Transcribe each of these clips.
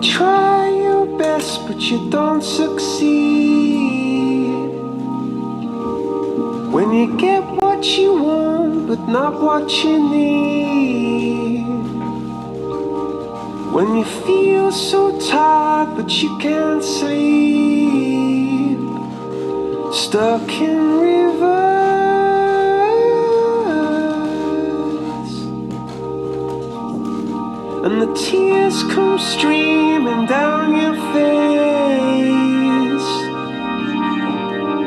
try your best but you don't succeed, when you get what you want but not what you need, when you feel so tired but you can't sleep, stuck in reverse, and the tears come streaming down your face,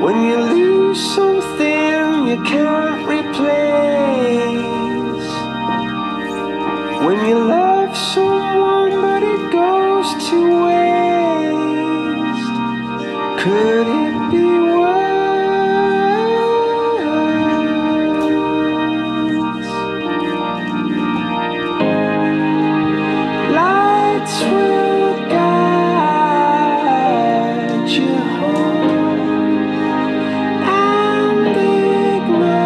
when you lose something you can't replace, when you love someone but it goes to waste, could it be worse? Lights will guide you home and ignite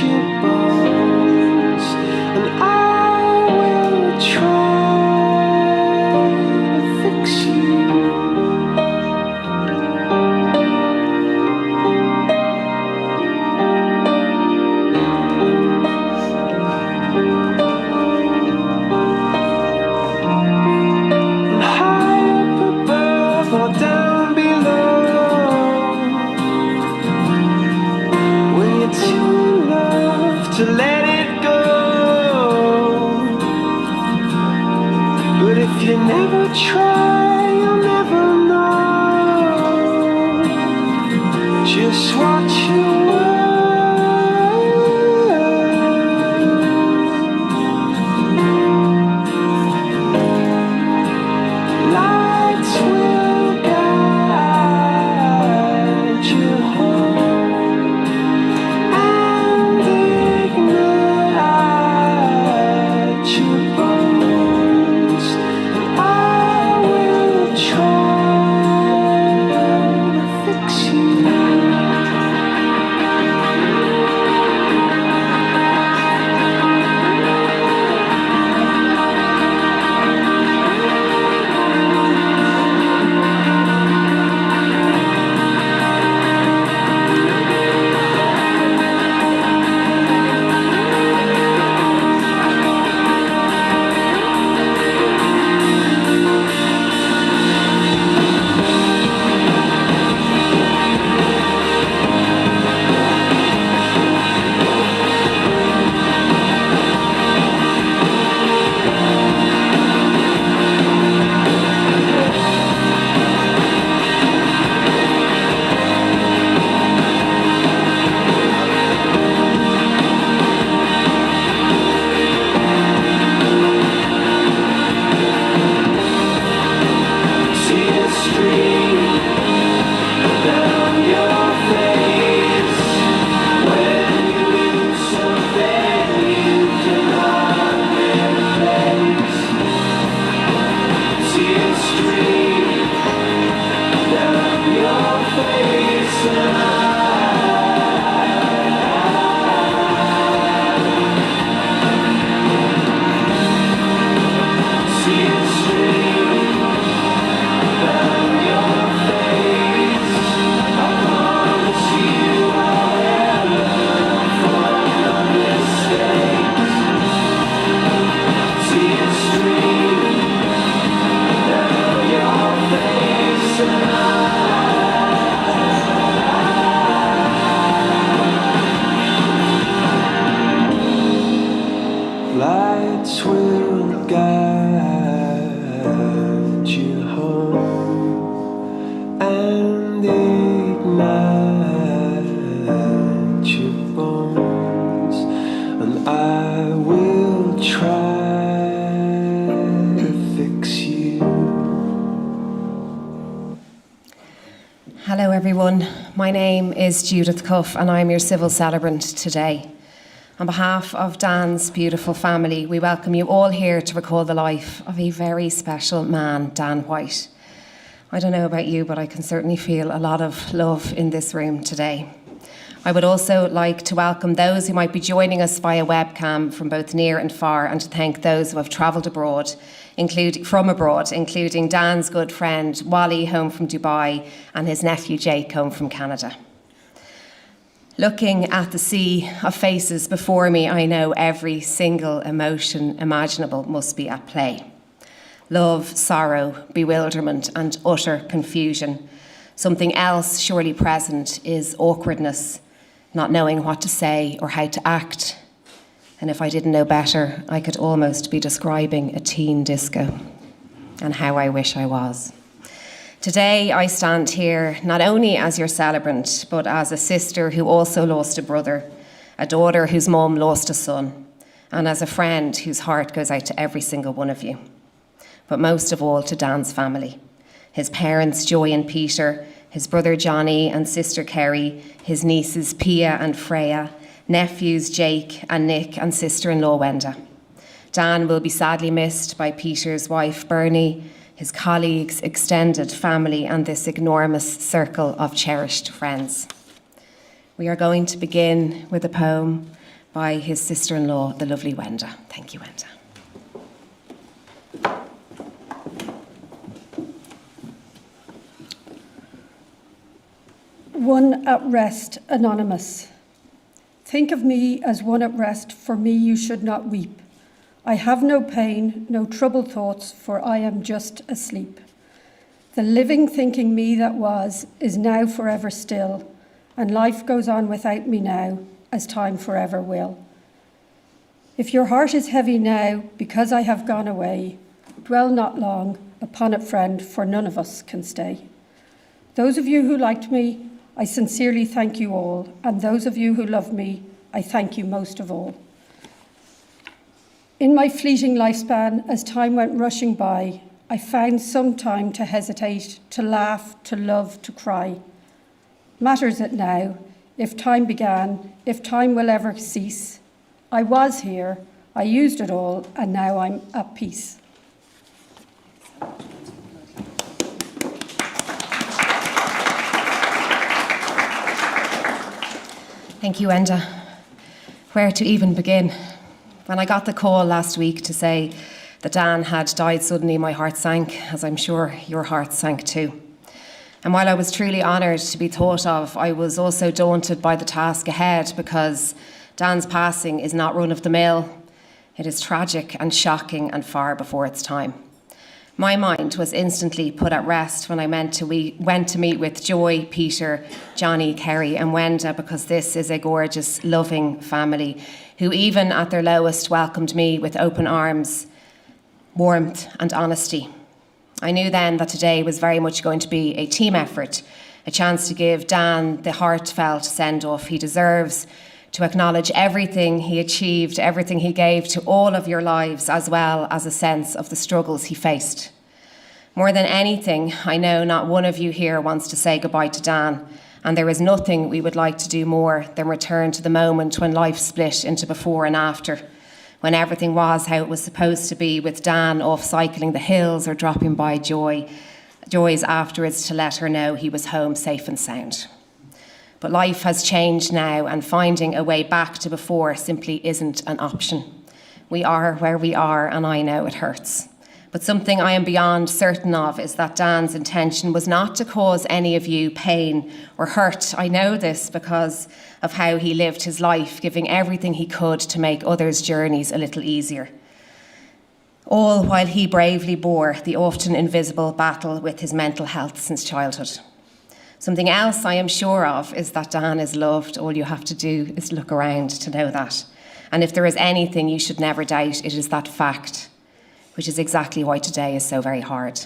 your bones, and I will try to fix you. And high up above or down below, when you're too in love to let it go, but if you never try you'll never know just what you were. Lights will guide you home and ignite your bones, and I will try to fix you. Tears stream down your face when you lose something you cannot replace. Tears stream down your face, and tears stream down your face. I promise you I'll learn from your mistakes. Tears stream down your face, and lights will guide you home and ignite your bones, and I will try to fix you. Hello everyone, my name is Judith Cuff and I'm your civil celebrant today. On behalf of Dan's beautiful family, we welcome you all here to recall the life of a very special man, Dan White. I don't know about you, but I can certainly feel a lot of love in this room today. I would also like to welcome those who might be joining us via webcam from both near and far, and to thank those who have travelled abroad, including Dan's good friend Wally, home from Dubai, and his nephew Jake, home from Canada. Looking at the sea of faces before me, I know every single emotion imaginable must be at play. Love, sorrow, bewilderment, and utter confusion. Something else surely present is awkwardness, not knowing what to say or how to act. And if I didn't know better, I could almost be describing a teen disco, and how I wish I was. Today, I stand here not only as your celebrant, but as a sister who also lost a brother, a daughter whose mum lost a son, and as a friend whose heart goes out to every single one of you. But most of all, to Dan's family. His parents, Joy and Peter, his brother Johnny and sister Kerry, his nieces Pia and Freya, nephews Jake and Nick, and sister-in-law Wenda. Dan will be sadly missed by Peter's wife Bernie, his colleagues, extended family, and this enormous circle of cherished friends. We are going to begin with a poem by his sister-in-law, the lovely Wenda. Thank you, Wenda. One at rest, anonymous. Think of me as one at rest, for me you should not weep. I have no pain, no troubled thoughts, for I am just asleep. The living thinking me that was is now forever still, and life goes on without me now, as time forever will. If your heart is heavy now, because I have gone away, dwell not long upon it, friend, for none of us can stay. Those of you who liked me, I sincerely thank you all, and those of you who love me, I thank you most of all. In my fleeting lifespan, as time went rushing by, I found some time to hesitate, to laugh, to love, to cry. Matters it now, if time began, if time will ever cease? I was here, I used it all, and now I'm at peace. Thank you, Wenda. Where to even begin? When I got the call last week to say that Dan had died suddenly, my heart sank, as I'm sure your heart sank too. And while I was truly honoured to be thought of, I was also daunted by the task ahead, because Dan's passing is not run of the mill. It is tragic and shocking and far before its time. My mind was instantly put at rest when I went to meet with Joy, Peter, Johnny, Kerry and Wenda, because this is a gorgeous, loving family who even at their lowest welcomed me with open arms, warmth and honesty. I knew then that today was very much going to be a team effort, a chance to give Dan the heartfelt send-off he deserves, to acknowledge everything he achieved, everything he gave to all of your lives, as well as a sense of the struggles he faced. More than anything, I know not one of you here wants to say goodbye to Dan, and there is nothing we would like to do more than return to the moment when life split into before and after, when everything was how it was supposed to be, with Dan off cycling the hills or dropping by Joy's afterwards to let her know he was home safe and sound. But life has changed now, and finding a way back to before simply isn't an option. We are where we are, and I know it hurts. But something I am beyond certain of is that Dan's intention was not to cause any of you pain or hurt. I know this because of how he lived his life, giving everything he could to make others' journeys a little easier. All while he bravely bore the often invisible battle with his mental health since childhood. Something else I am sure of is that Dan is loved. All you have to do is look around to know that. And if there is anything you should never doubt, it is that fact, which is exactly why today is so very hard.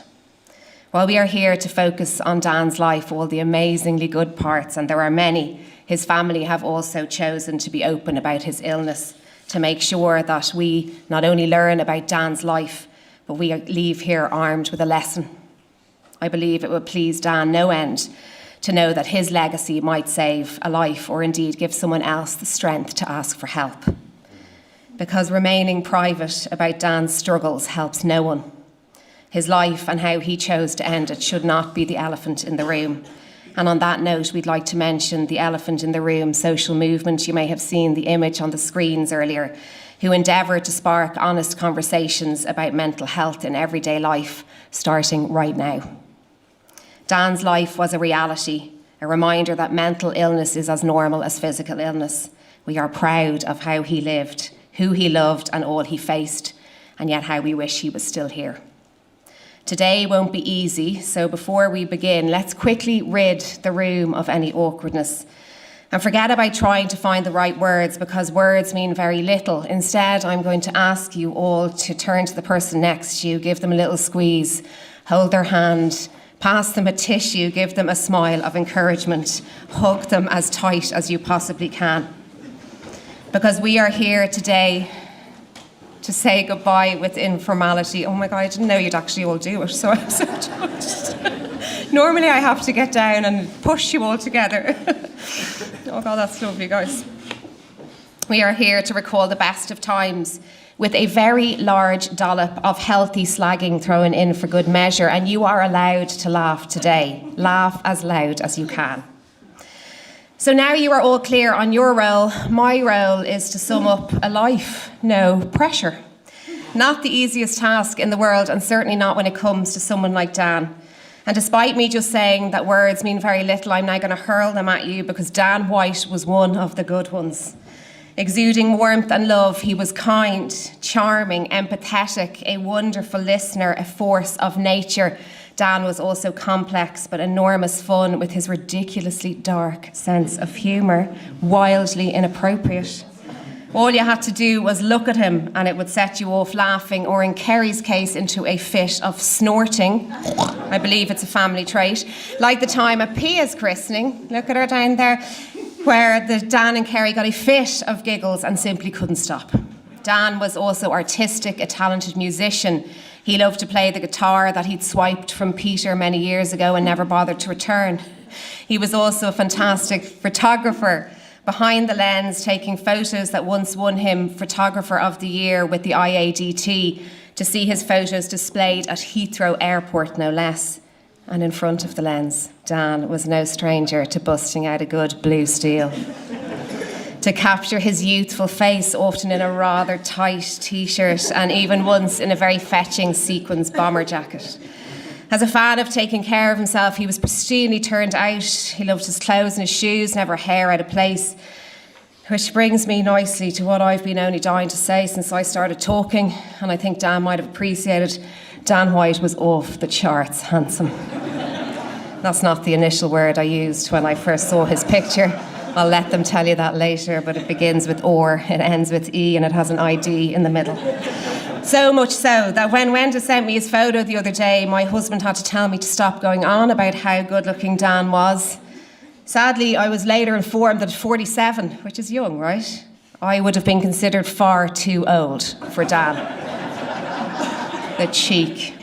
While we are here to focus on Dan's life, all the amazingly good parts, and there are many, his family have also chosen to be open about his illness, to make sure that we not only learn about Dan's life, but we leave here armed with a lesson. I believe it would please Dan no end to know that his legacy might save a life, or indeed give someone else the strength to ask for help. Because remaining private about Dan's struggles helps no one. His life and how he chose to end it should not be the elephant in the room. And on that note, we'd like to mention the elephant in the room social movement. You may have seen the image on the screens earlier, who endeavour to spark honest conversations about mental health in everyday life, starting right now. Dan's life was a reality, a reminder that mental illness is as normal as physical illness. We are proud of how he lived, who he loved and all he faced, and yet how we wish he was still here. Today won't be easy, so before we begin, let's quickly rid the room of any awkwardness and forget about trying to find the right words, because words mean very little. Instead, I'm going to ask you all to turn to the person next to you, give them a little squeeze, hold their hand, pass them a tissue, give them a smile of encouragement, hug them as tight as you possibly can. Because we are here today to say goodbye with informality. Oh my God, I didn't know you'd actually all do it, so I'm so touched. Normally I have to get down and push you all together. Oh God, that's lovely, guys. We are here to recall the best of times with a very large dollop of healthy slagging thrown in for good measure, and you are allowed to laugh today. Laugh as loud as you can. So now you are all clear on your role. My role is to sum up a life. No pressure. Not the easiest task in the world, and certainly not when it comes to someone like Dan. And despite me just saying that words mean very little, I'm now going to hurl them at you, because Dan White was one of the good ones. Exuding warmth and love, he was kind, charming, empathetic, a wonderful listener, a force of nature. Dan was also complex but enormous fun, with his ridiculously dark sense of humour, wildly inappropriate. All you had to do was look at him and it would set you off laughing, or in Kerry's case, into a fit of snorting. I believe it's a family trait. Like the time at Pia's christening, look at her down there, where Dan and Kerry got a fit of giggles and simply couldn't stop. Dan was also artistic, a talented musician. He loved to play the guitar that he'd swiped from Peter many years ago and never bothered to return. He was also a fantastic photographer, behind the lens, taking photos that once won him Photographer of the Year with the IADT, to see his photos displayed at Heathrow Airport, no less. And in front of the lens, Dan was no stranger to busting out a good blue steel, to capture his youthful face, often in a rather tight t-shirt, and even once in a very fetching sequins bomber jacket. As a fan of taking care of himself, he was pristinely turned out. He loved his clothes and his shoes, never a hair out of place. Which brings me nicely to what I've been only dying to say since I started talking, and I think Dan might have appreciated. Dan White was off the charts handsome. That's not the initial word I used when I first saw his picture. I'll let them tell you that later, but it begins with OR, it ends with E, and it has an ID in the middle. So much so that when Wenda sent me his photo the other day, my husband had to tell me to stop going on about how good-looking Dan was. Sadly, I was later informed that at 47, which is young, right, I would have been considered far too old for Dan. The cheek.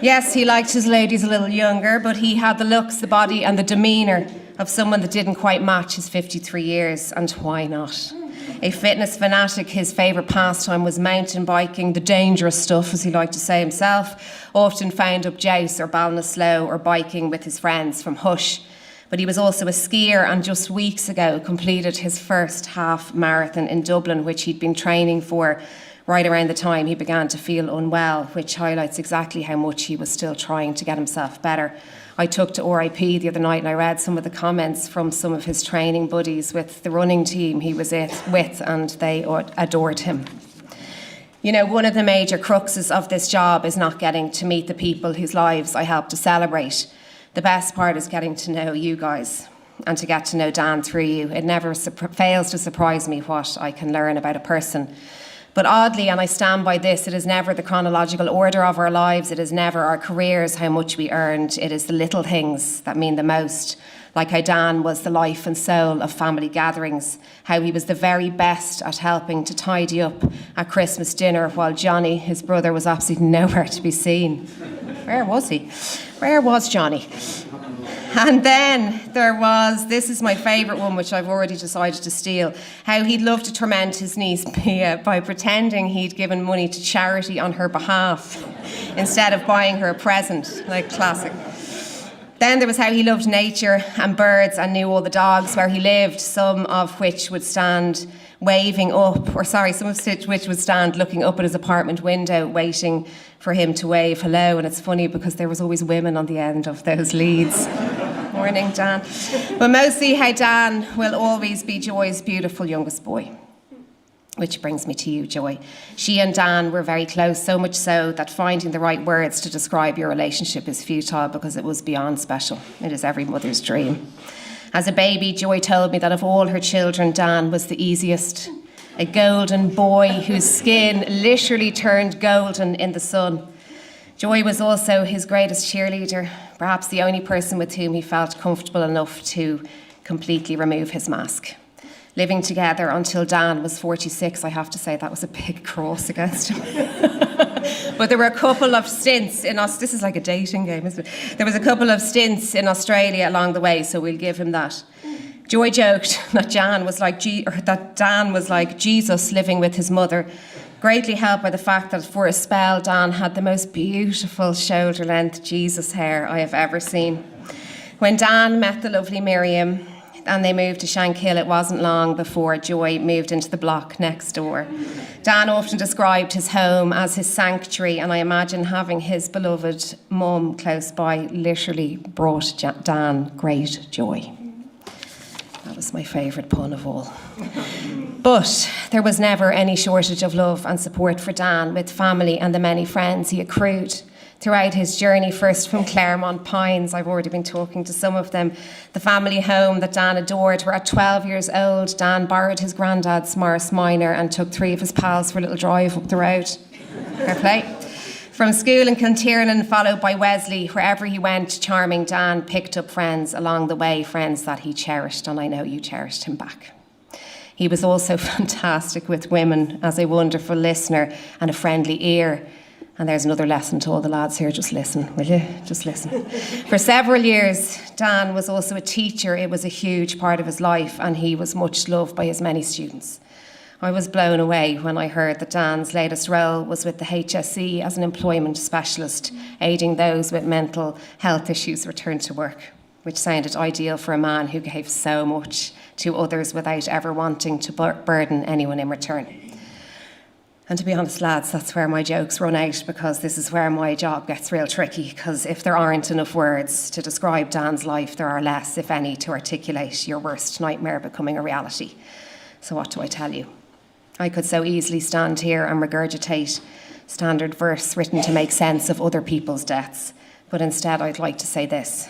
Yes, he liked his ladies a little younger, but he had the looks, the body and the demeanour of someone that didn't quite match his 53 years, and why not? A fitness fanatic, his favourite pastime was mountain biking, the dangerous stuff, as he liked to say himself, often found up Jouse or Ballinasloe or biking with his friends from Hush. But he was also a skier, and just weeks ago completed his first half marathon in Dublin, which he'd been training for right around the time he began to feel unwell, which highlights exactly how much he was still trying to get himself better. I took to R.I.P. the other night and I read some of the comments from some of his training buddies with the running team he was with, and they adored him. You know, one of the major cruxes of this job is not getting to meet the people whose lives I help to celebrate. The best part is getting to know you guys and to get to know Dan through you. It never fails to surprise me what I can learn about a person. But oddly, and I stand by this, it is never the chronological order of our lives, it is never our careers, how much we earned, it is the little things that mean the most. Like how Dan was the life and soul of family gatherings, how he was the very best at helping to tidy up at Christmas dinner while Johnny, his brother, was absolutely nowhere to be seen. Where was he? Where was Johnny? And then there was, this is my favourite one, which I've already decided to steal, how he'd love to torment his niece Pia by pretending he'd given money to charity on her behalf instead of buying her a present, like classic. Then there was how he loved nature and birds and knew all the dogs where he lived, some of which would stand waving up, some of which would stand looking up at his apartment window, waiting for him to wave hello. And it's funny because there was always women on the end of those leads. Morning, Dan. But mostly how Dan will always be Joy's beautiful youngest boy. Which brings me to you, Joy. She and Dan were very close, so much so that finding the right words to describe your relationship is futile because it was beyond special. It is every mother's dream. As a baby, Joy told me that of all her children, Dan was the easiest. A golden boy whose skin literally turned golden in the sun. Joy was also his greatest cheerleader, perhaps the only person with whom he felt comfortable enough to completely remove his mask. Living together until Dan was 46, I have to say that was a big cross against him. But there were a couple of stints in us. This is like a dating game, isn't it? There was a couple of stints in Australia along the way, so we'll give him that. Joy joked that Dan was like Jesus living with his mother, greatly helped by the fact that for a spell Dan had the most beautiful shoulder-length Jesus hair I have ever seen. When Dan met the lovely Miriam, and they moved to Shankill, it wasn't long before Joy moved into the block next door. Dan often described his home as his sanctuary, and I imagine having his beloved mum close by literally brought Dan great joy. That was my favourite pun of all. But there was never any shortage of love and support for Dan, with family and the many friends he accrued throughout his journey, first from Claremont Pines. I've already been talking to some of them. The family home that Dan adored, where at 12 years old, Dan borrowed his granddad's Morris Minor and took 3 of his pals for a little drive up the road. Fair play. From school in Kiltiernan, followed by Wesley, wherever he went, charming Dan picked up friends along the way, friends that he cherished, and I know you cherished him back. He was also fantastic with women, as a wonderful listener and a friendly ear. And there's another lesson to all the lads here. Just listen, will you? Just listen. For several years, Dan was also a teacher. It was a huge part of his life, and he was much loved by his many students. I was blown away when I heard that Dan's latest role was with the HSE as an employment specialist, aiding those with mental health issues return to work, which sounded ideal for a man who gave so much to others without ever wanting to burden anyone in return. And to be honest, lads, that's where my jokes run out, because this is where my job gets real tricky, because if there aren't enough words to describe Dan's life, there are less, if any, to articulate your worst nightmare becoming a reality. So what do I tell you? I could so easily stand here and regurgitate standard verse written to make sense of other people's deaths, but instead I'd like to say this.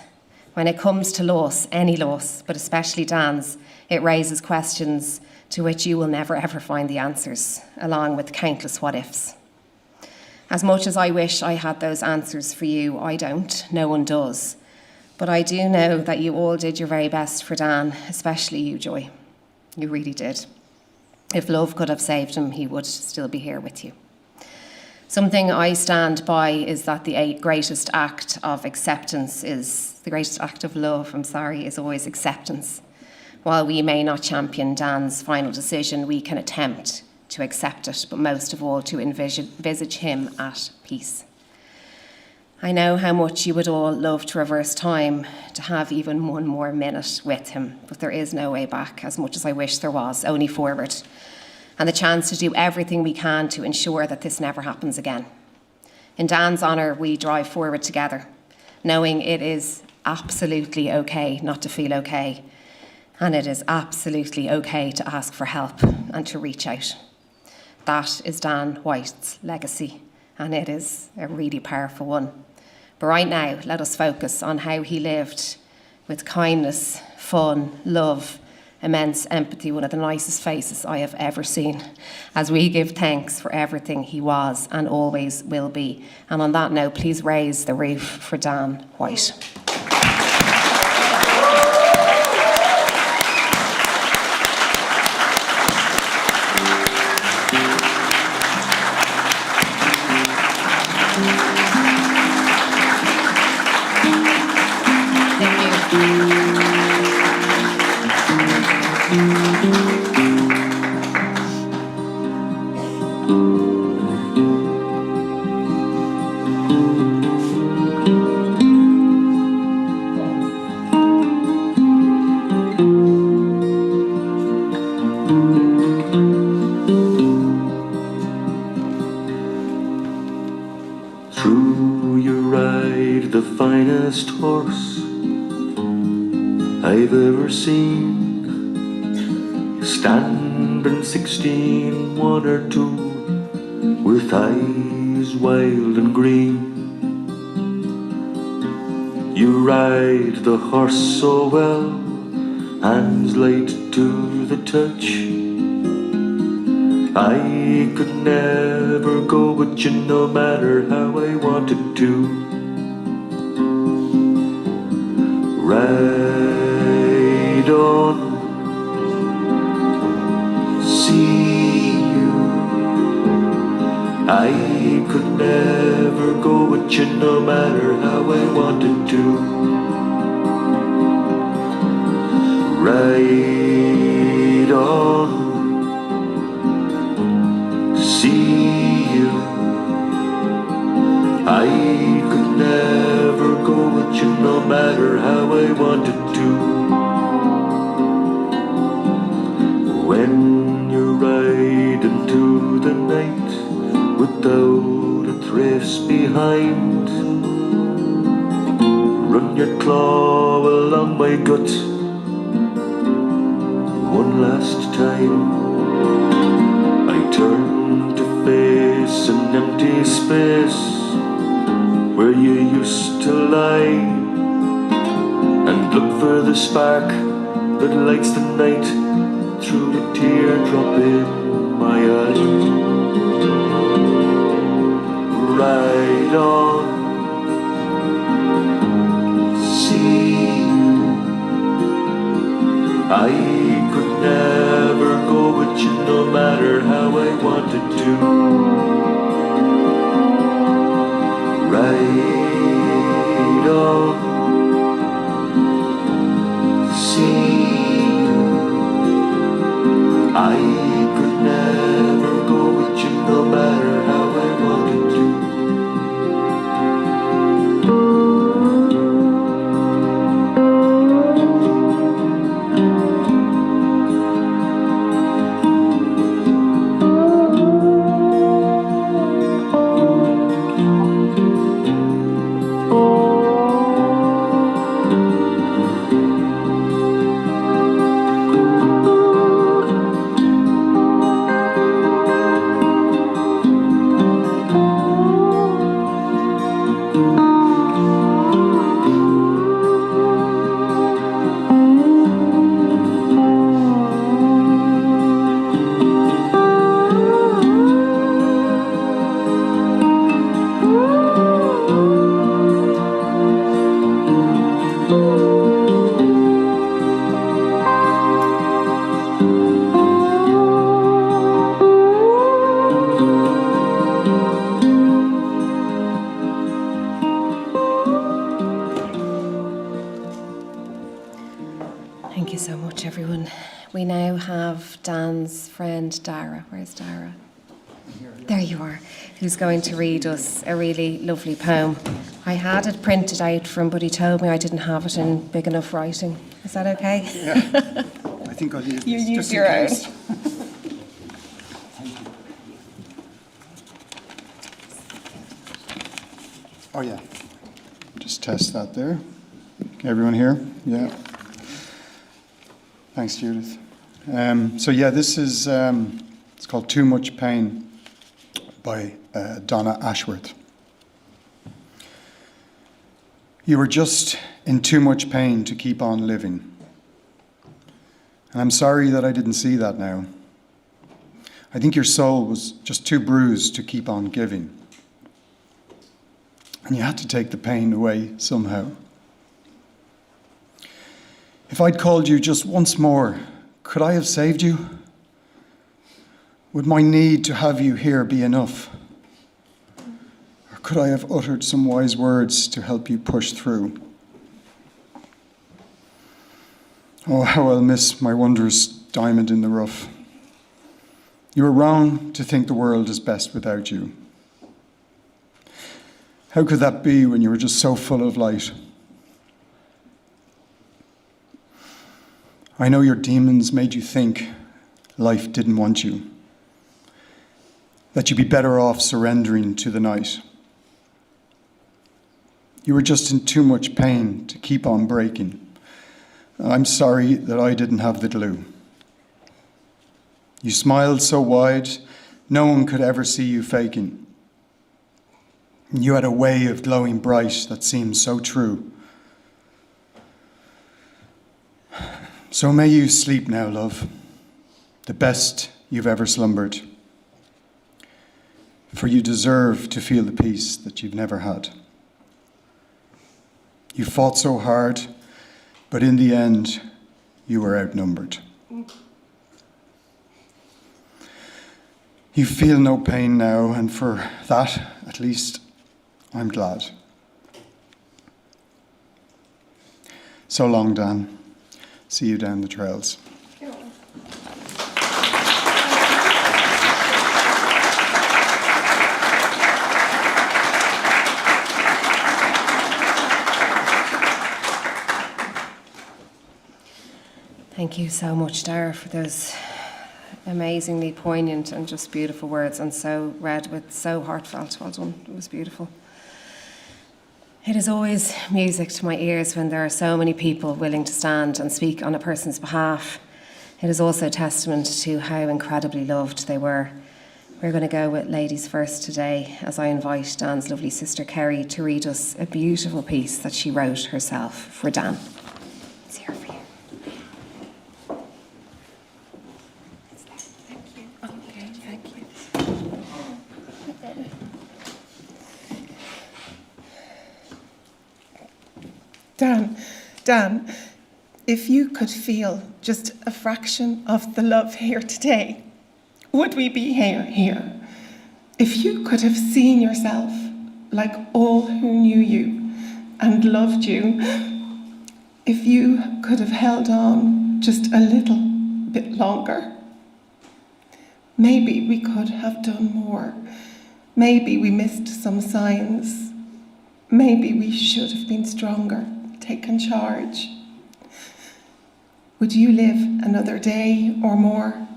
When it comes to loss, any loss, but especially Dan's, it raises questions to which you will never ever find the answers, along with countless what-ifs. As much as I wish I had those answers for you, I don't. No one does. But I do know that you all did your very best for Dan, especially you, Joy. You really did. If love could have saved him, he would still be here with you. Something I stand by is that the greatest act of love, is always acceptance. While we may not champion Dan's final decision, we can attempt to accept it, but most of all to envisage him at peace. I know how much you would all love to reverse time, to have even one more minute with him, but there is no way back, as much as I wish there was, only forward, and the chance to do everything we can to ensure that this never happens again. In Dan's honour, we drive forward together, knowing it is absolutely okay not to feel okay, and it is absolutely okay to ask for help and to reach out. That is Dan White's legacy, and it is a really powerful one. But right now, let us focus on how he lived with kindness, fun, love, immense empathy, one of the nicest faces I have ever seen, as we give thanks for everything he was and always will be. And on that note, please raise the roof for Dan White. True, you ride the finest horse I've ever seen, standing 16, 1 or 2, with eyes wild and green. You ride the horse so well, hands light to the touch. I could never go with you no matter how I wanted to. Ride on, see you. I could never go with you no matter how I wanted to. Ride on, see you. I could never go with you no matter how I wanted to. When you're riding to the night without a trace behind, run your claw along my gut one last time. I turn to face an empty space where you used to lie, and look for the spark that lights the night through the teardrop in my eye. Ride on, see you. I could never go with you no matter how I wanted to. Ride on, see you. I could never go with you no matter how I wanted to. Thank you so much, everyone. We now have Dan's friend Dara. Where's Dara? There you are. Who's going to read us a really lovely poem. I had it printed out from, but he told me I didn't have it in big enough writing. Is that okay? Yeah. I think I'll use You this use just your in own. case. Oh yeah. Just test that there. Okay, everyone here? Yeah. Thanks, Judith. So yeah, this is it's called Too Much Pain by Donna Ashworth. You were just in too much pain to keep on living. And I'm sorry that I didn't see that now. I think your soul was just too bruised to keep on giving. And you had to take the pain away somehow. If I'd called you just once more, could I have saved you? Would my need to have you here be enough? Or could I have uttered some wise words to help you push through? Oh, how I'll miss my wondrous diamond in the rough. You were wrong to think the world is best without you. How could that be when you were just so full of light? I know your demons made you think life didn't want you, that you'd be better off surrendering to the night. You were just in too much pain to keep on breaking. I'm sorry that I didn't have the glue. You smiled so wide, no one could ever see you faking. You had a way of glowing bright that seemed so true. So may you sleep now, love, the best you've ever slumbered. For you deserve to feel the peace that you've never had. You fought so hard, but in the end, you were outnumbered. You feel no pain now, and for that, at least, I'm glad. So long, Dan. See you down the trails. Thank you so much, Dara, for those amazingly poignant and just beautiful words, and so read with so heartfelt. Well done. It was beautiful. It is always music to my ears when there are so many people willing to stand and speak on a person's behalf. It is also testament to how incredibly loved they were. We're going to go with ladies first today, as I invite Dan's lovely sister Kerry to read us a beautiful piece that she wrote herself for Dan. It's here for you. Okay, thank you. Dan, if you could feel just a fraction of the love here today, would we be here? If you could have seen yourself like all who knew you and loved you, if you could have held on just a little bit longer, maybe we could have done more. Maybe we missed some signs. Maybe we should have been stronger, taken charge. Would you live another day or more?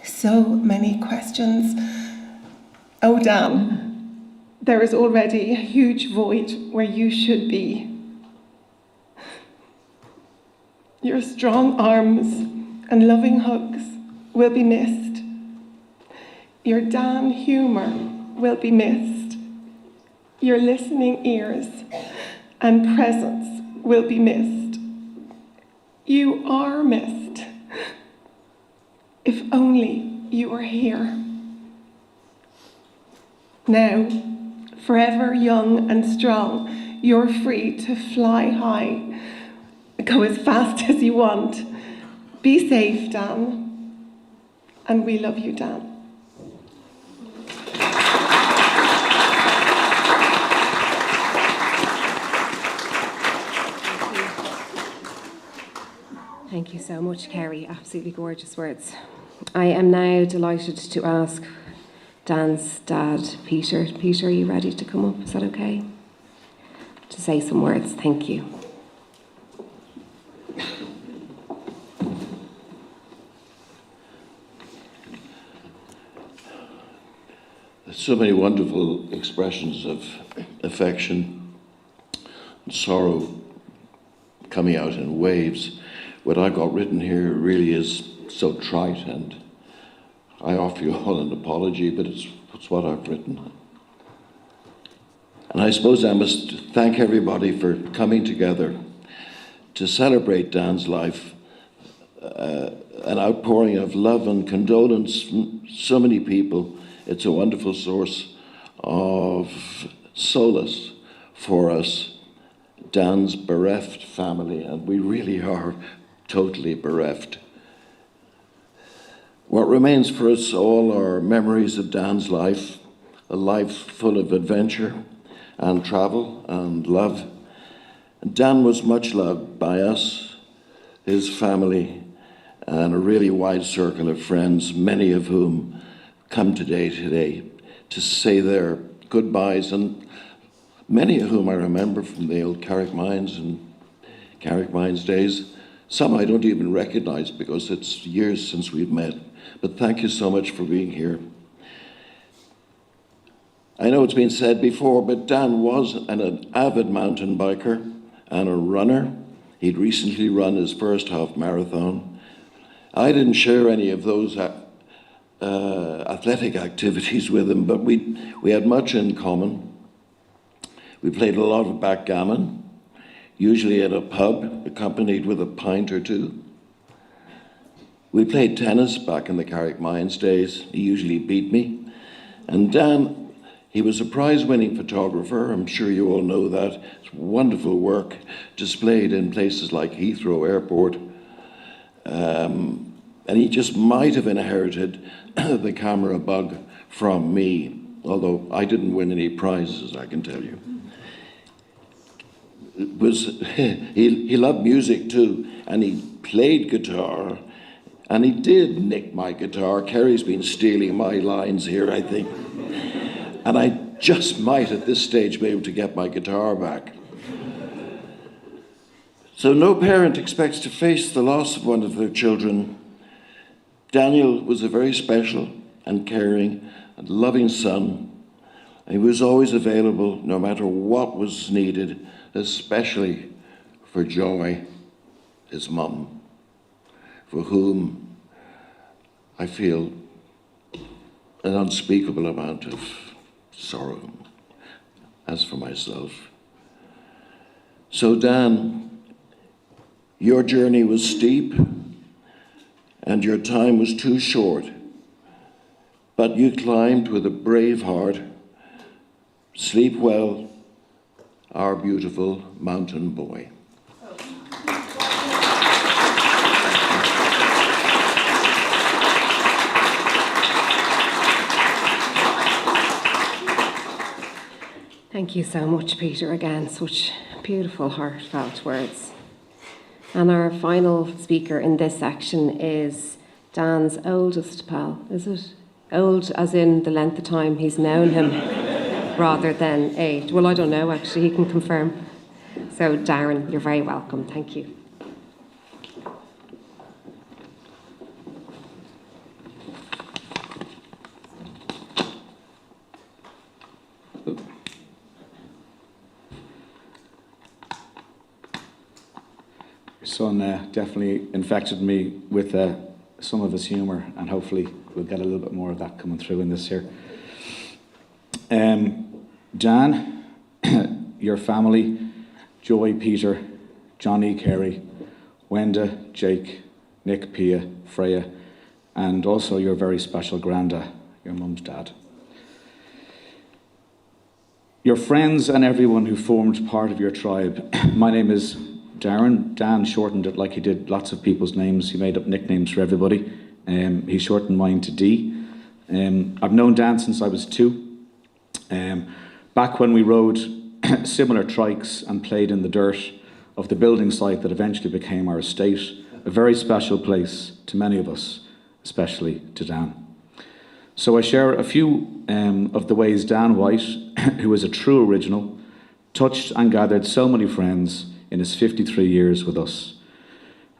So many questions. Oh, Dan, there is already a huge void where you should be. Your strong arms and loving hugs will be missed. Your Dan humour will be missed. Your listening ears and presence will be missed. You are missed. If only you were here. Now, forever young and strong, you're free to fly high. Go as fast as you want. Be safe, Dan. And we love you, Dan. Thank you so much, Kerry. Absolutely gorgeous words. I am now delighted to ask Dan's dad, Peter. Peter, are you ready to come up? Is that okay? To say some words. Thank you. There's so many wonderful expressions of affection and sorrow coming out in waves. What I got written here really is so trite, and I offer you all an apology, but it's what I've written. And I suppose I must thank everybody for coming together to celebrate Dan's life, an outpouring of love and condolence from so many people. It's a wonderful source of solace for us, Dan's bereft family, and we really are totally bereft. What remains for us all are memories of Dan's life, a life full of adventure and travel and love. Dan was much loved by us, his family, and a really wide circle of friends, many of whom come today to say their goodbyes, and many of whom I remember from the old Carrick Mines and Carrick Mines days. Some I don't even recognize because it's years since we've met. But thank you so much for being here. I know it's been said before, but Dan was an avid mountain biker and a runner. He'd recently run his first half marathon. I didn't share any of those athletic activities with him, but we had much in common. We played a lot of backgammon, usually at a pub, accompanied with a pint or two. We played tennis back in the Carrickmines days. He usually beat me. And Dan, he was a prize-winning photographer. I'm sure you all know that. It's wonderful work displayed in places like Heathrow Airport. And he just might have inherited the camera bug from me, although I didn't win any prizes, I can tell you. He loved music too, and he played guitar, and he did nick my guitar. Kerry's been stealing my lines here, I think. And I just might at this stage be able to get my guitar back. So no parent expects to face the loss of one of their children. Daniel was a very special and caring and loving son. He was always available no matter what was needed, especially for Joy, his mum, for whom I feel an unspeakable amount of sorrow, as for myself. So Dan, your journey was steep and your time was too short, but you climbed with a brave heart. Sleep well, our beautiful mountain boy. Thank you so much, Peter, again. Such beautiful, heartfelt words. And our final speaker in this section is Dan's oldest pal, is it? Old as in the length of time he's known him, rather than age. Well, I don't know, actually, he can confirm. So, Darren, you're very welcome. Thank you. Son definitely infected me with some of his humour, and hopefully we'll get a little bit more of that coming through in this here. Dan, your family, Joy, Peter, Johnny, Kerry, Wenda, Jake, Nick, Pia, Freya, and also your very special granda, your mum's dad. Your friends and everyone who formed part of your tribe. My name is Darren. Dan shortened it like he did lots of people's names. He made up nicknames for everybody. He shortened mine to D. I've known Dan since I was 2. Back when we rode similar trikes and played in the dirt of the building site that eventually became our estate, a very special place to many of us, especially to Dan. So I share a few of the ways Dan White, who is a true original, touched and gathered so many friends in his 53 years with us.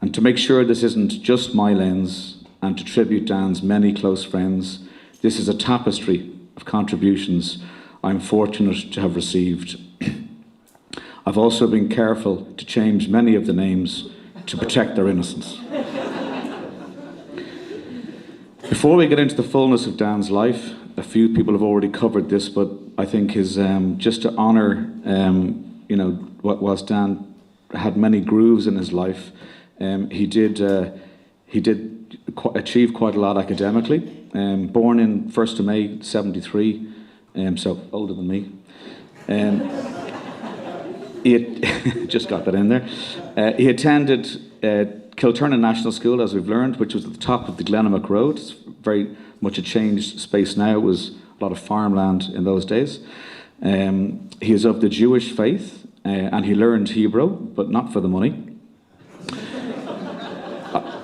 And to make sure this isn't just my lens, and to tribute Dan's many close friends, this is a tapestry of contributions I'm fortunate to have received. I've also been careful to change many of the names to protect their innocence. Before we get into the fullness of Dan's life, a few people have already covered this, but I think his just to honour, what whilst Dan had many grooves in his life, he did achieve quite a lot academically. Born in 1st of May 73, so older than me. He just got that in there. He attended Kilturnan National School, as we've learned, which was at the top of the Glenamuck Road. It's very much a changed space now. It was a lot of farmland in those days. He is of the Jewish faith, and he learned Hebrew, but not for the money.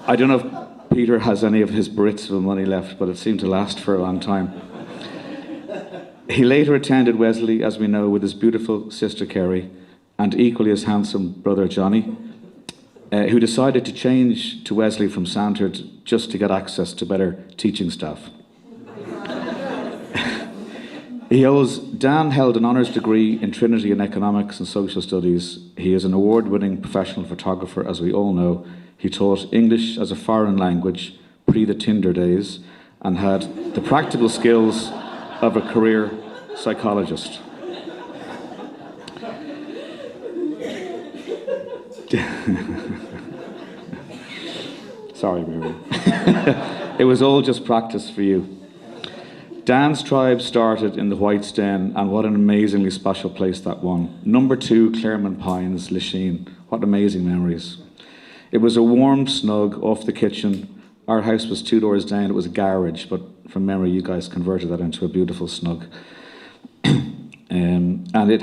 I don't know if Peter has any of his Brits of money left, but it seemed to last for a long time. He later attended Wesley, as we know, with his beautiful sister Kerry, and equally as handsome brother Johnny, who decided to change to Wesley from Santard just to get access to better teaching staff. Dan held an honours degree in Trinity in Economics and Social Studies. He is an award-winning professional photographer, as we all know. He taught English as a foreign language pre the Tinder days and had the practical skills of a career psychologist. Sorry, Mary. It was all just practice for you. Dan's tribe started in the White's Den, and what an amazingly special place that one. Number 2, Claremont Pines, Lachine. What amazing memories. It was a warm snug off the kitchen. Our house was 2 doors down. It was a garage, but from memory, you guys converted that into a beautiful snug. And it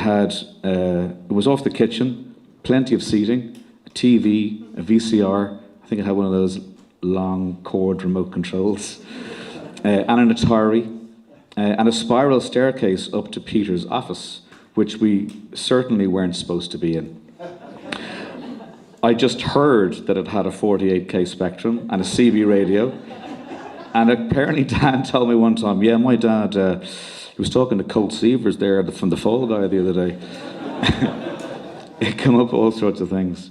was off the kitchen, plenty of seating, a TV, a VCR. I think it had one of those long cord remote controls, and an Atari. And a spiral staircase up to Peter's office, which we certainly weren't supposed to be in. I just heard that it had a 48K Spectrum and a CB radio. And apparently Dan told me one time, yeah, my dad, he was talking to Colt Seavers there from the Fall Guy the other day. It came up all sorts of things.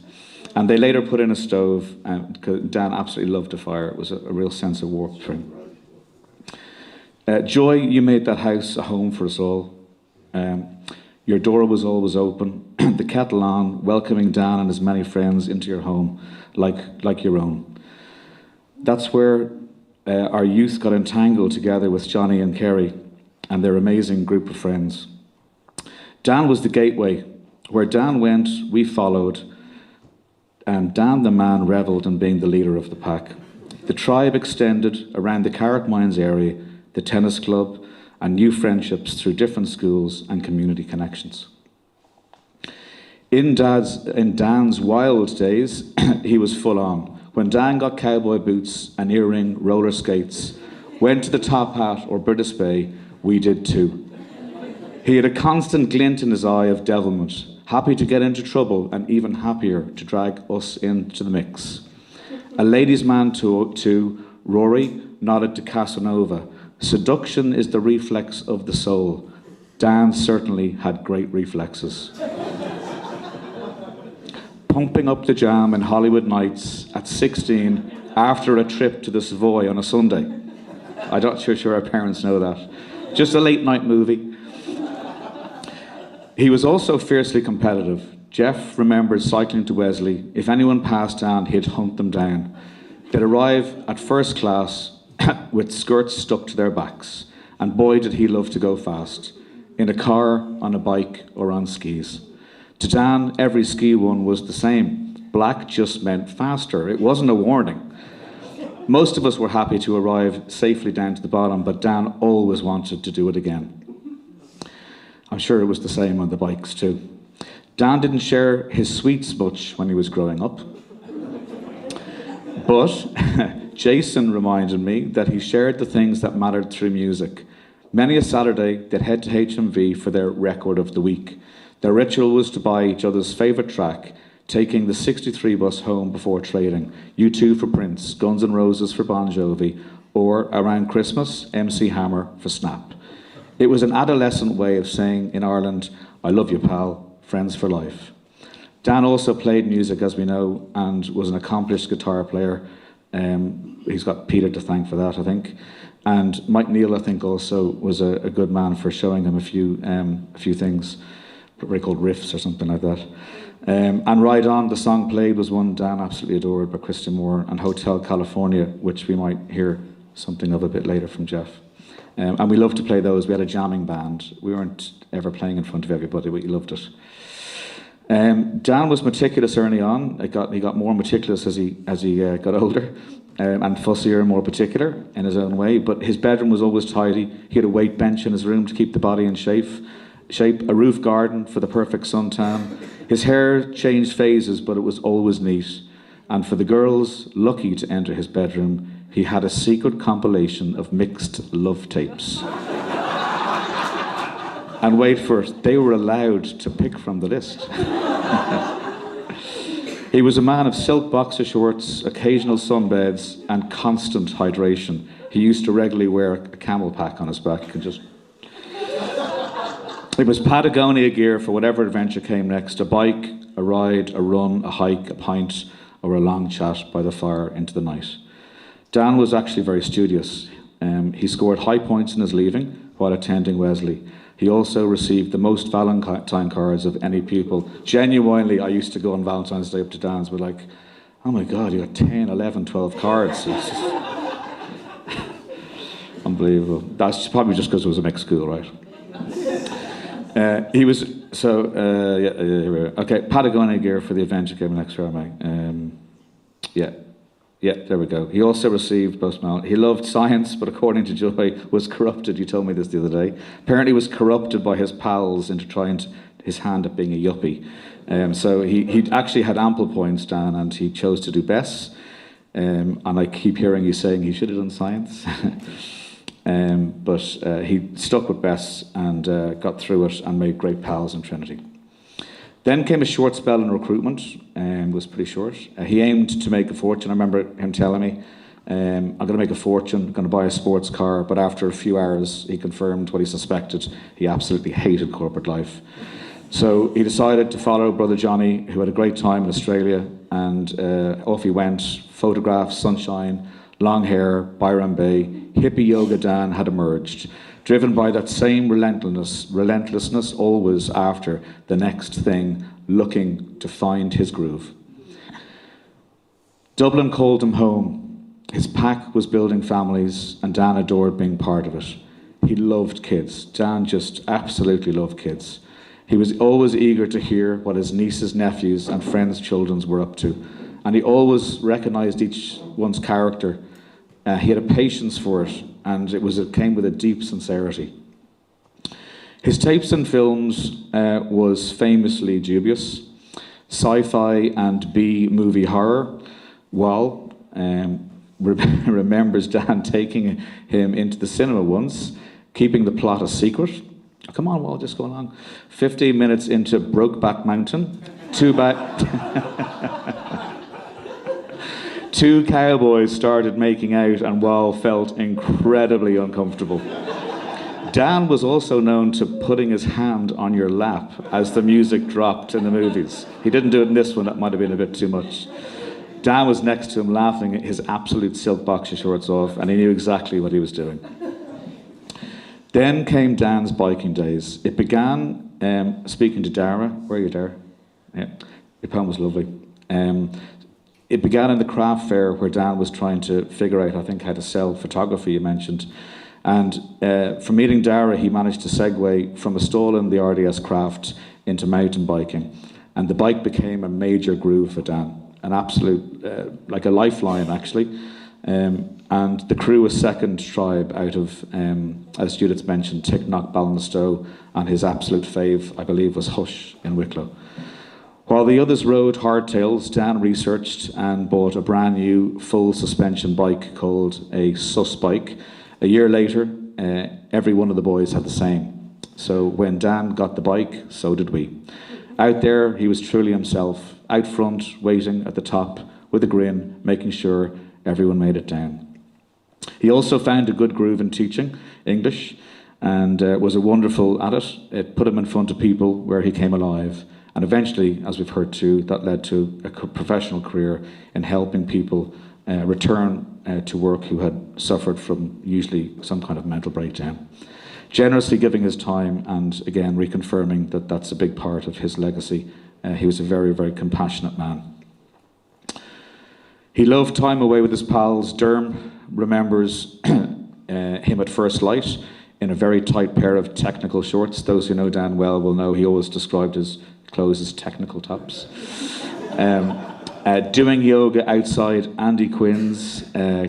And they later put in a stove, because Dan absolutely loved the fire. It was a real sense of warmth for him. Joy, you made that house a home for us all. Your door was always open, the kettle on, welcoming Dan and his many friends into your home, like your own. That's where our youth got entangled together with Johnny and Kerry and their amazing group of friends. Dan was the gateway. Where Dan went, we followed, and Dan the man revelled in being the leader of the pack. The tribe extended around the Carrick Mines area, the tennis club, and new friendships through different schools and community connections. In Dan's wild days, he was full on. When Dan got cowboy boots, an earring, roller skates, went to the Top Hat or British Bay, we did too. He had a constant glint in his eye of devilment, happy to get into trouble and even happier to drag us into the mix. A ladies' man too, Rory nodded to Casanova. Seduction is the reflex of the soul. Dan certainly had great reflexes. Pumping up the jam in Hollywood nights at 16 after a trip to the Savoy on a Sunday. I'm not sure our parents know that. Just a late night movie. He was also fiercely competitive. Jeff remembered cycling to Wesley. If anyone passed Dan, he'd hunt them down. They'd arrive at first class with skirts stuck to their backs. And boy, did he love to go fast. In a car, on a bike, or on skis. To Dan, every ski one was the same. Black just meant faster. It wasn't a warning. Most of us were happy to arrive safely down to the bottom, but Dan always wanted to do it again. I'm sure it was the same on the bikes too. Dan didn't share his sweets much when he was growing up. But Jason reminded me that he shared the things that mattered through music. Many a Saturday, they'd head to HMV for their record of the week. Their ritual was to buy each other's favourite track, taking the 63 bus home before trading. U2 for Prince, Guns N' Roses for Bon Jovi, or around Christmas, MC Hammer for Snap. It was an adolescent way of saying in Ireland, I love you, pal, friends for life. Dan also played music, as we know, and was an accomplished guitar player. He's got Peter to thank for that, I think. And Mike Neal, I think, also was a good man for showing him a few things, probably called riffs or something like that. And Ride On, the song played, was one Dan absolutely adored by Christian Moore, and Hotel California, which we might hear something of a bit later from Jeff. And we loved to play those. We had a jamming band. We weren't ever playing in front of everybody, but you loved it. Dan was meticulous early on. He got more meticulous as he got older, and fussier and more particular in his own way. But his bedroom was always tidy. He had a weight bench in his room to keep the body in shape, a roof garden for the perfect suntan. His hair changed phases, but it was always neat. And for the girls lucky to enter his bedroom, he had a secret compilation of mixed love tapes. And wait for it, they were allowed to pick from the list. He was a man of silk boxer shorts, occasional sunbeds, and constant hydration. He used to regularly wear a camel pack on his back and just... It was Patagonia gear for whatever adventure came next: a bike, a ride, a run, a hike, a pint, or a long chat by the fire into the night. Dan was actually very studious. He scored high points in his leaving while attending Wesley. He also received the most Valentine cards of any pupil. Genuinely, I used to go on Valentine's Day up to Dan's, but like, oh my God, you got 10, 11, 12 cards. It's just unbelievable. That's probably just because it was a mixed school, right? He was, okay, Patagonia gear for the adventure came next year, Yeah, there we go. He also received postmail. He loved science, but according to Joy, was corrupted. You told me this the other day. Apparently was corrupted by his pals into trying his hand at being a yuppie. So he actually had ample points, Dan, and he chose to do best. And I keep hearing you saying he should have done science. But he stuck with best and got through it and made great pals in Trinity. Then came a short spell in recruitment, was pretty short. He aimed to make a fortune. I remember him telling me, I'm going to make a fortune, I'm going to buy a sports car, but after a few hours he confirmed what he suspected. He absolutely hated corporate life. So he decided to follow brother Johnny, who had a great time in Australia, and off he went. Photographs, sunshine, long hair, Byron Bay. Hippie yoga Dan had emerged, driven by that same relentlessness, always after the next thing, looking to find his groove. Dublin called him home. His pack was building families, and Dan adored being part of it. He loved kids. Dan just absolutely loved kids. He was always eager to hear what his nieces, nephews, and friends' children were up to, and he always recognised each one's character. He had a patience for it, and it came with a deep sincerity. His tapes and films was famously dubious. Sci-fi and B-movie horror. Wall remembers Dan taking him into the cinema once, keeping the plot a secret. Oh, come on, Wall, just go along. 15 minutes into Brokeback Mountain, two cowboys started making out and Wall felt incredibly uncomfortable. Dan was also known to putting his hand on your lap as the music dropped in the movies. He didn't do it in this one, that might have been a bit too much. Dan was next to him laughing at his absolute silk boxer shorts off, and he knew exactly what he was doing. Then came Dan's biking days. It began speaking to Dara. Where are you, Dara? Yeah, your poem was lovely. It began in the craft fair where Dan was trying to figure out, I think, how to sell photography, you mentioned. And from meeting Dara, he managed to segue from a stall in the RDS craft into mountain biking. And the bike became a major groove for Dan, an absolute, like a lifeline, actually. And the crew was second tribe out of, as Judith mentioned, Ticknock, Ballinstow, and his absolute fave, I believe, was Hush in Wicklow. While the others rode hardtails, Dan researched and bought a brand new full suspension bike called a Sus bike. A year later, every one of the boys had the same. So when Dan got the bike, so did we. Out there, he was truly himself, out front, waiting at the top with a grin, making sure everyone made it down. He also found a good groove in teaching English and was wonderful at it. It put him in front of people where he came alive. And eventually, as we've heard too, that led to a professional career in helping people return to work who had suffered from usually some kind of mental breakdown. Generously giving his time and again reconfirming that that's a big part of his legacy. He was a very, very compassionate man. He loved time away with his pals. Derm remembers him at first light in a very tight pair of technical shorts. Those who know Dan well will know he always described his clothes as technical tops. Doing yoga outside Andy Quinn's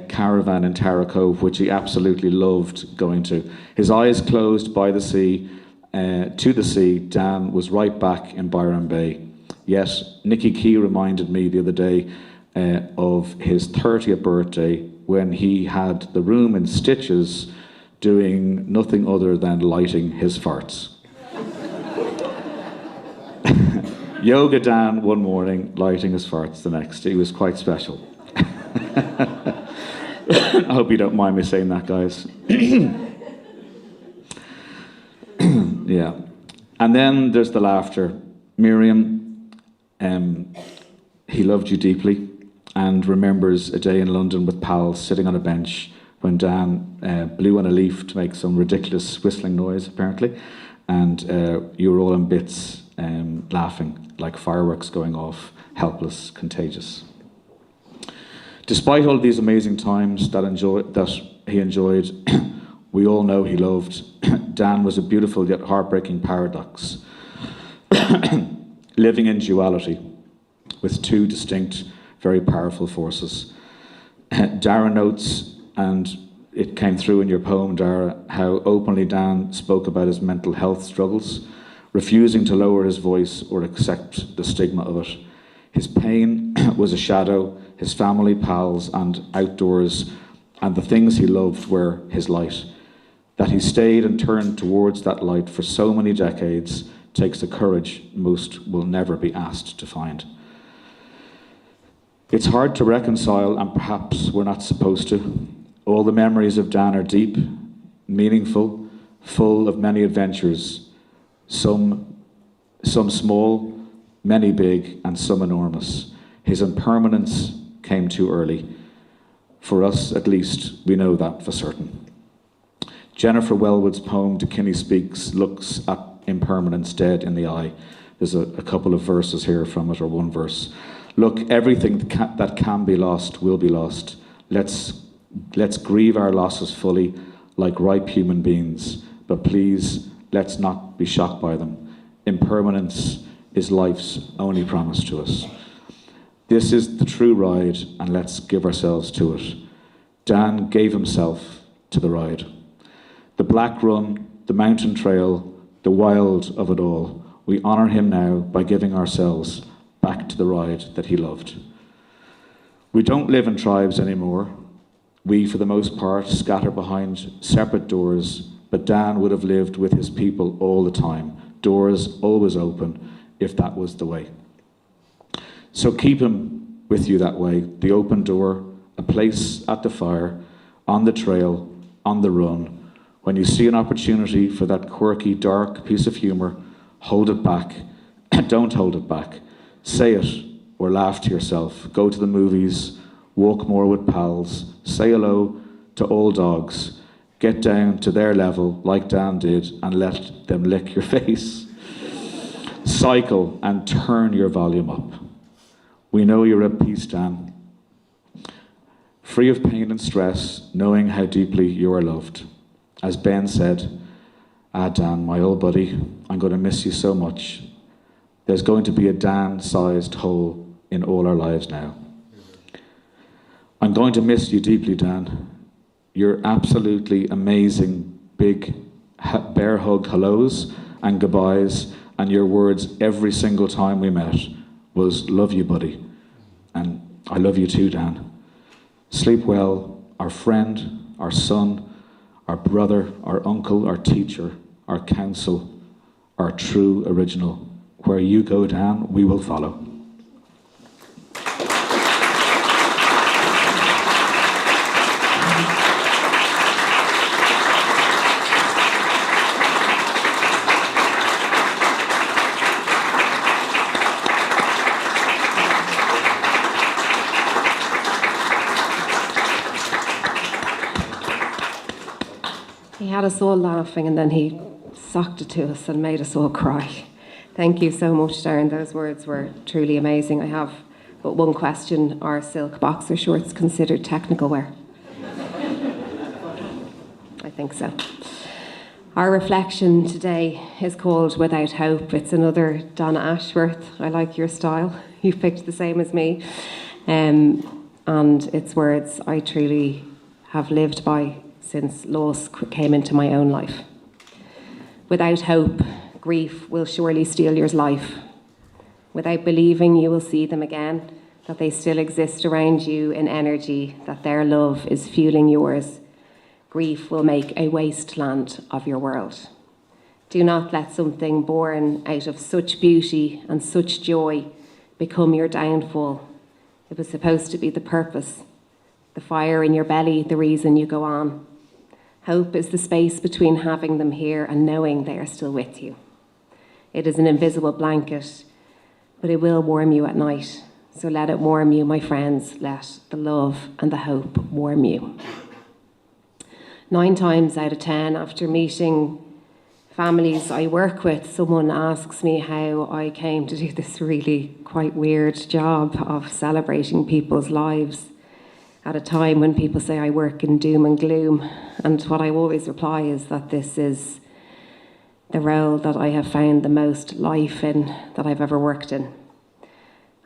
caravan in Tara Cove, which he absolutely loved going to. His eyes closed by the sea, to the sea, Dan was right back in Byron Bay. Yet, Nicky Key reminded me the other day of his 30th birthday when he had the room in stitches doing nothing other than lighting his farts. Yoga Dan one morning, lighting his farts the next. He was quite special. I hope you don't mind me saying that, guys. Yeah. And then there's the laughter. Miriam, he loved you deeply and remembers a day in London with pals sitting on a bench when Dan blew on a leaf to make some ridiculous whistling noise, apparently, and you were all in bits, laughing like fireworks going off, helpless, contagious. Despite all these amazing times that he enjoyed, we all know he loved, Dan was a beautiful yet heartbreaking paradox, living in duality with two distinct, very powerful forces. Dara notes, and it came through in your poem, Dara, how openly Dan spoke about his mental health struggles, refusing to lower his voice or accept the stigma of it. His pain was a shadow, his family, pals, and outdoors, and the things he loved were his light. That he stayed and turned towards that light for so many decades takes the courage most will never be asked to find. It's hard to reconcile, and perhaps we're not supposed to. All the memories of Dan are deep, meaningful, full of many adventures, some small, many big, and some enormous. His impermanence came too early. For us, at least, we know that for certain. Jennifer Wellwood's poem, To Kinney Speaks, looks at impermanence dead in the eye. There's a couple of verses here from it, or one verse. Look, everything that can be lost will be lost. Let's grieve our losses fully, like ripe human beings, but please, let's not be shocked by them. Impermanence is life's only promise to us. This is the true ride, and let's give ourselves to it. Dan gave himself to the ride. The black run, the mountain trail, the wild of it all. We honour him now by giving ourselves back to the ride that he loved. We don't live in tribes anymore. We, for the most part, scatter behind separate doors, but Dan would have lived with his people all the time. Doors always open, if that was the way. So keep him with you that way, the open door, a place at the fire, on the trail, on the run. When you see an opportunity for that quirky, dark piece of humour, hold it back. Don't hold it back. Say it or laugh to yourself. Go to the movies, walk more with pals, say hello to all dogs, get down to their level like Dan did and let them lick your face. Cycle and turn your volume up. We know you're at peace, Dan. Free of pain and stress, knowing how deeply you are loved. As Ben said, Dan, my old buddy, I'm going to miss you so much. There's going to be a Dan-sized hole in all our lives now. I'm going to miss you deeply, Dan. Your absolutely amazing big bear hug hellos and goodbyes, and your words every single time we met was, love you, buddy. And I love you too, Dan. Sleep well, our friend, our son, our brother, our uncle, our teacher, our counsel, our true original. Where you go, Dan, we will follow. He had us all laughing and then he socked it to us and made us all cry. Thank you so much, Darren. Those words were truly amazing. I have but one question. Are silk boxer shorts considered technical wear? I think so. Our reflection today is called Without Hope. It's another Donna Ashworth. I like your style. You picked the same as me. And it's words I truly have lived by since loss came into my own life. Without hope, grief will surely steal your life. Without believing you will see them again, that they still exist around you in energy, that their love is fueling yours, grief will make a wasteland of your world. Do not let something born out of such beauty and such joy become your downfall. It was supposed to be the purpose, the fire in your belly, the reason you go on. Hope is the space between having them here and knowing they are still with you. It is an invisible blanket, but it will warm you at night. So let it warm you, my friends. Let the love and the hope warm you. 9 times out of 10, after meeting families I work with, someone asks me how I came to do this really quite weird job of celebrating people's lives at a time when people say I work in doom and gloom. And what I always reply is that this is the role that I have found the most life in that I've ever worked in.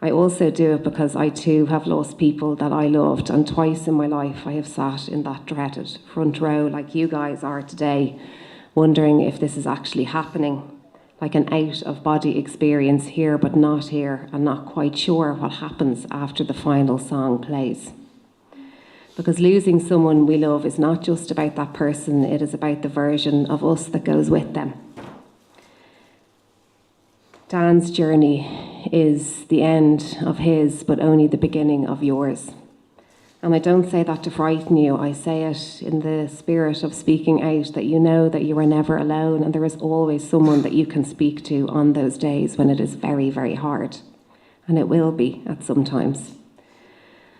I also do it because I too have lost people that I loved, and twice in my life I have sat in that dreaded front row like you guys are today, wondering if this is actually happening, like an out-of-body experience here but not here, and not quite sure what happens after the final song plays. Because losing someone we love is not just about that person, it is about the version of us that goes with them. Dan's journey is the end of his, but only the beginning of yours. And I don't say that to frighten you, I say it in the spirit of speaking out, that you know that you are never alone, and there is always someone that you can speak to on those days when it is very, very hard. And it will be at some times.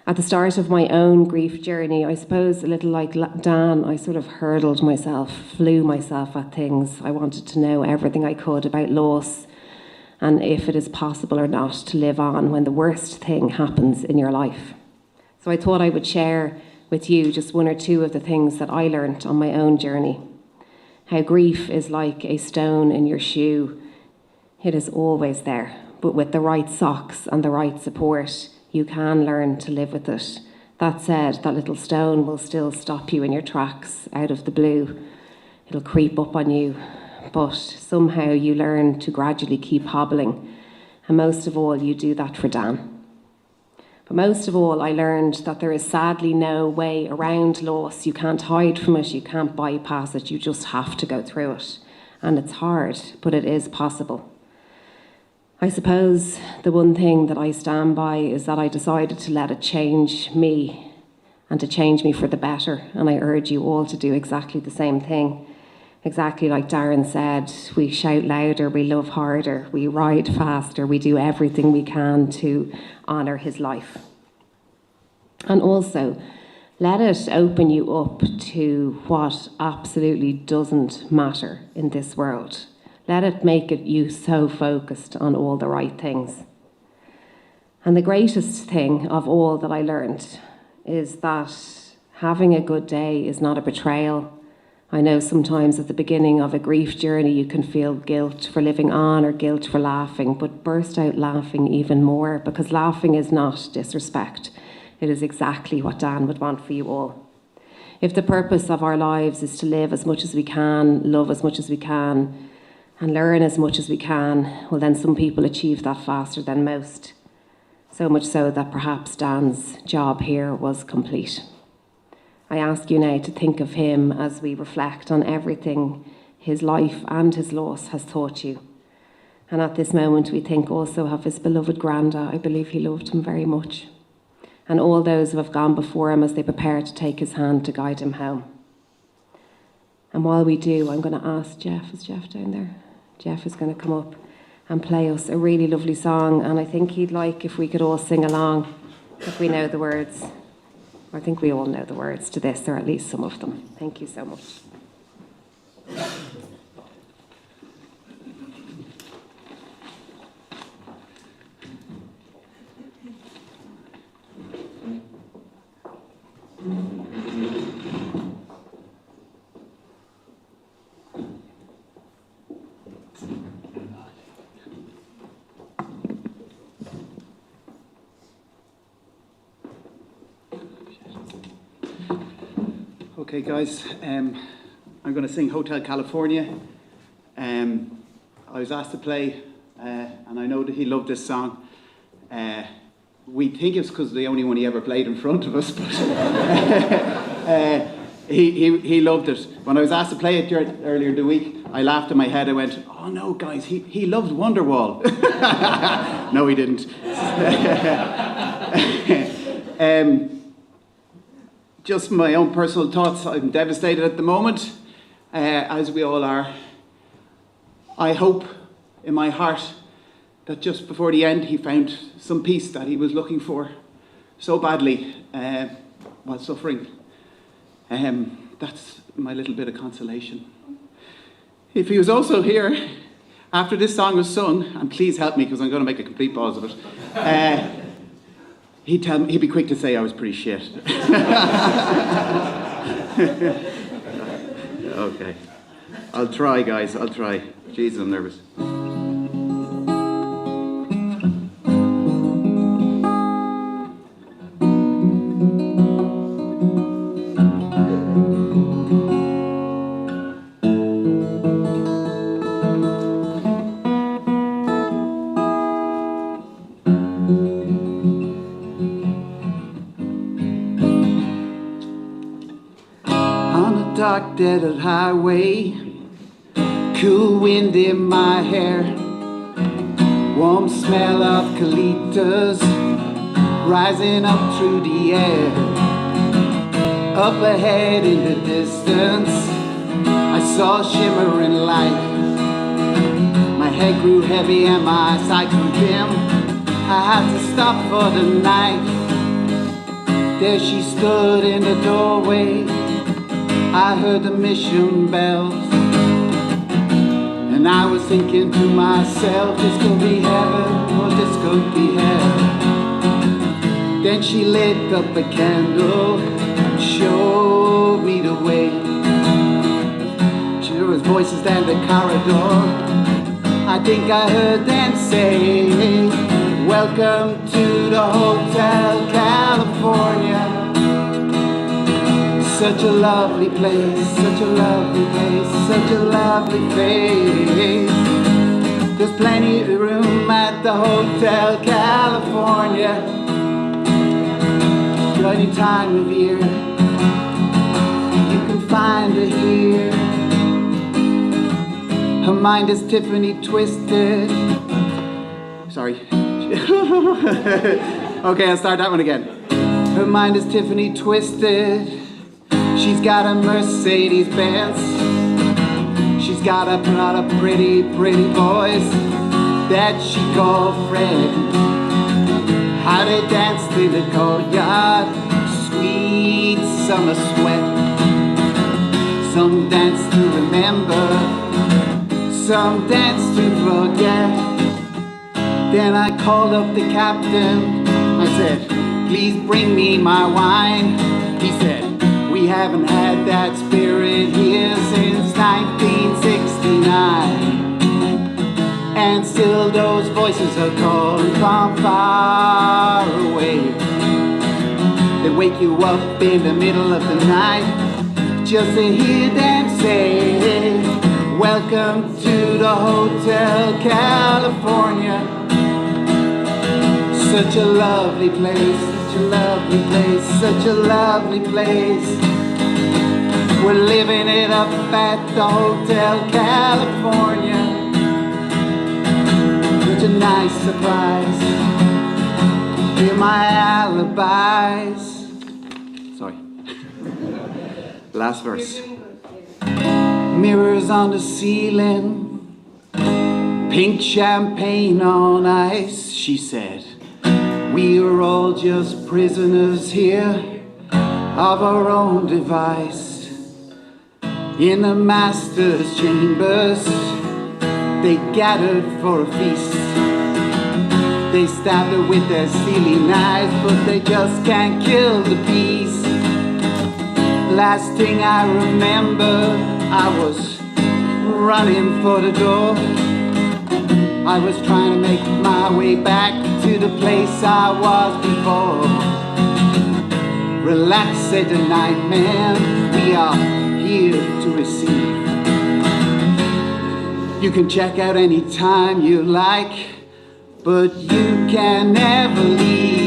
At the start of my own grief journey, I suppose a little like Dan, I sort of hurdled myself, flew myself at things. I wanted to know everything I could about loss, and if it is possible or not to live on when the worst thing happens in your life. So I thought I would share with you just 1 or 2 of the things that I learned on my own journey. How grief is like a stone in your shoe. It is always there, but with the right socks and the right support, you can learn to live with it. That said, that little stone will still stop you in your tracks out of the blue. It'll creep up on you, but somehow you learn to gradually keep hobbling. And most of all, you do that for Dan. But most of all, I learned that there is sadly no way around loss. You can't hide from it, you can't bypass it, you just have to go through it. And it's hard, but it is possible. I suppose the one thing that I stand by is that I decided to let it change me, and to change me for the better. And I urge you all to do exactly the same thing. Exactly like Darren said, we shout louder, we love harder, we ride faster, we do everything we can to honour his life. And also, let it open you up to what absolutely doesn't matter in this world. Let it make you so focused on all the right things. And the greatest thing of all that I learned is that having a good day is not a betrayal. I know sometimes at the beginning of a grief journey you can feel guilt for living on or guilt for laughing, but burst out laughing even more, because laughing is not disrespect. It is exactly what Dan would want for you all. If the purpose of our lives is to live as much as we can, love as much as we can, and learn as much as we can, well then some people achieve that faster than most. So much so that perhaps Dan's job here was complete. I ask you now to think of him as we reflect on everything his life and his loss has taught you. And at this moment we think also of his beloved Granda. I believe he loved him very much. And all those who have gone before him as they prepare to take his hand to guide him home. And while we do, I'm going to ask Jeff, is Jeff down there? Jeff is going to come up and play us a really lovely song, and I think he'd like if we could all sing along, if we know the words. I think we all know the words to this, or at least some of them. Thank you so much. Okay, guys, I'm going to sing Hotel California. I was asked to play, and I know that he loved this song. We think it's because the only one he ever played in front of us, but he loved it. When I was asked to play it earlier in the week, I laughed in my head. I went, oh no, guys, he loved Wonderwall. No, he didn't. Just my own personal thoughts. I'm devastated at the moment, as we all are. I hope in my heart that just before the end he found some peace that he was looking for so badly while suffering. That's my little bit of consolation. If he was also here after this song was sung, and please help me because I'm going to make a complete pause of it, he'd be quick to say I was pretty shit. Okay. I'll try, guys. I'll try. Jesus, I'm nervous. Dark desert highway, cool wind in my hair, warm smell of colitas rising up through the air. Up ahead in the distance, I saw a shimmering light. My head grew heavy and my sight grew dim. I had to stop for the night. There she stood in the doorway. I heard the mission bells, and I was thinking to myself, this could be heaven, or this could be hell. Then she lit up a candle and showed me the way. There was voices down the corridor. I think I heard them say, welcome to the Hotel California. Such a lovely place, such a lovely place, such a lovely place. There's plenty of room at the Hotel California. Any time of year, you can find her here. Her mind is Tiffany twisted. Sorry. Okay, I'll start that one again. Her mind is Tiffany twisted. She's got a Mercedes Benz. She's got a lot of pretty, pretty boys that she called friends. How they danced in the courtyard, sweet summer sweat. Some dance to remember, some dance to forget. Then I called up the captain. I said, please bring me my wine. He said, we haven't had that spirit here since 1969. And still those voices are calling from far away. They wake you up in the middle of the night just to hear them say, welcome to the Hotel California. Such a lovely place, such a lovely place, such a lovely place. We're living it up at the Hotel California. Such a nice surprise. Hear my alibis. Sorry. Last verse. Mirrors on the ceiling, pink champagne on ice, she said. We are all just prisoners here of our own device. In the master's chambers, they gathered for a feast. They stabbed her with their steely knives, but they just can't kill the peace. Last thing I remember, I was running for the door. I was trying to make my way back to the place I was before. Relax, said the night man, we are here to receive. You can check out any time you like, but you can never leave.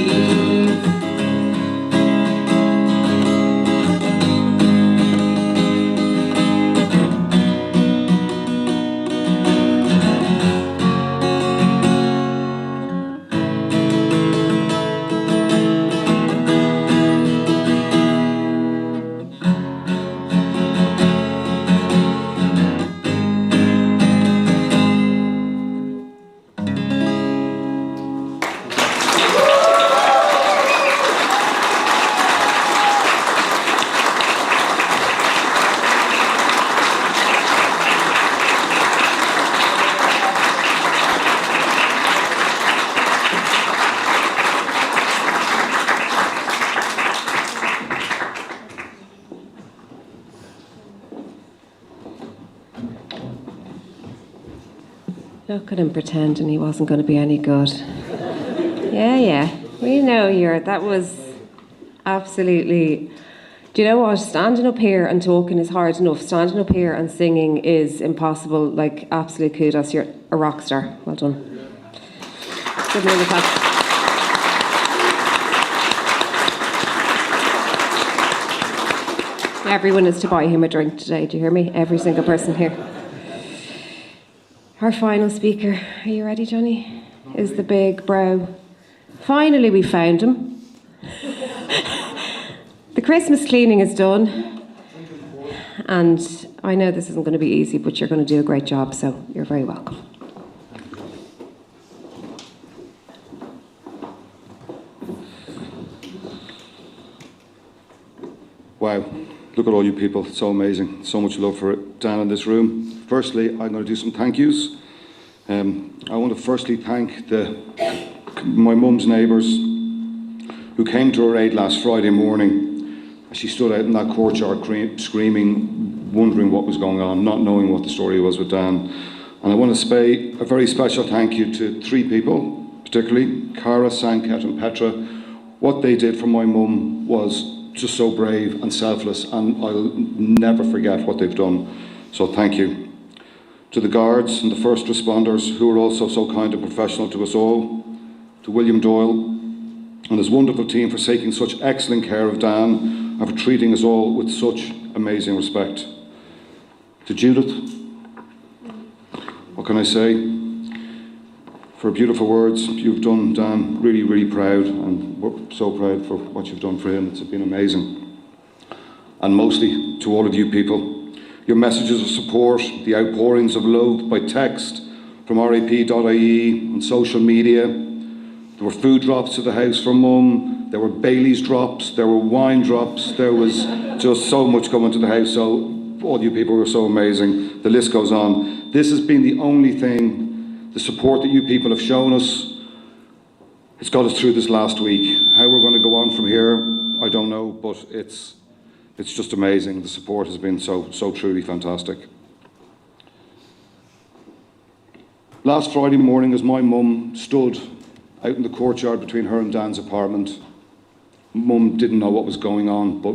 Look at him pretending he wasn't going to be any good. Yeah. We know that was absolutely... Do you know what? Standing up here and talking is hard enough. Standing up here and singing is impossible. Like, absolute kudos. You're a rock star. Well done. Good morning, class. Everyone is to buy him a drink today. Do you hear me? Every single person here. Our final speaker, are you ready, Johnny? Is the big bro. Finally, we found him. The Christmas cleaning is done. And I know this isn't going to be easy, but you're going to do a great job, so you're very welcome. Wow, look at all you people, it's so amazing, so much love for it down in this room. Firstly, I'm going to do some thank yous. I want to firstly thank my mum's neighbours who came to her aid last Friday morning. She stood out in that courtyard screaming, wondering what was going on, not knowing what the story was with Dan. And I want to say a very special thank you to 3 people, particularly Cara, Sanket and Petra. What they did for my mum was just so brave and selfless, and I'll never forget what they've done. So thank you. To the guards and the first responders who were also so kind and professional to us all. To William Doyle and his wonderful team for taking such excellent care of Dan and for treating us all with such amazing respect. To Judith, what can I say? For beautiful words, you've done Dan really, really proud, and we're so proud for what you've done for him. It's been amazing. And mostly to all of you people, your messages of support, the outpourings of love by text from RIP.ie and social media. There were food drops to the house from Mum, there were Bailey's drops, there were wine drops, there was just so much coming to the house, so all you people were so amazing. The list goes on. This has been the only thing, the support that you people have shown us, it's got us through this last week. How we're going to go on from here, I don't know, but it's just amazing. The support has been so truly fantastic. Last Friday morning, as my mum stood out in the courtyard between her and Dan's apartment, Mum didn't know what was going on, but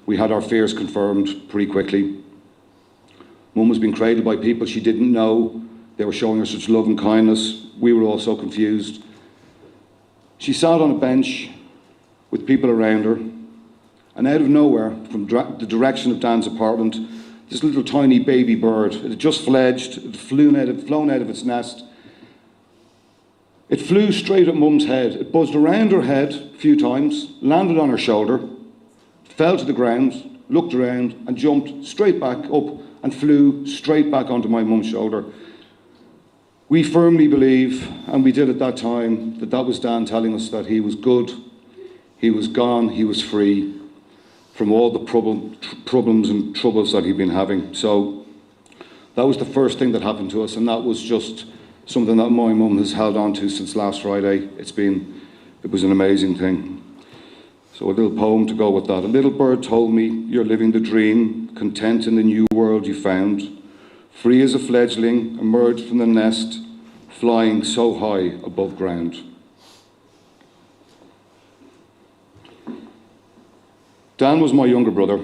we had our fears confirmed pretty quickly. Mum was being cradled by people she didn't know. They were showing her such love and kindness. We were all so confused. She sat on a bench with people around her, and out of nowhere, from the direction of Dan's apartment, this little tiny baby bird, it had just fledged, it had flown out of its nest. It flew straight at Mum's head. It buzzed around her head a few times, landed on her shoulder, fell to the ground, looked around and jumped straight back up and flew straight back onto my mum's shoulder. We firmly believe, and we did at that time, that was Dan telling us that he was good, he was gone, he was free from all the problems and troubles that he'd been having. So that was the first thing that happened to us, and that was just something that my mum has held on to since last Friday. It was an amazing thing. So a little poem to go with that. A little bird told me you're living the dream, content in the new world you found, free as a fledgling, emerged from the nest, flying so high above ground. Dan was my younger brother.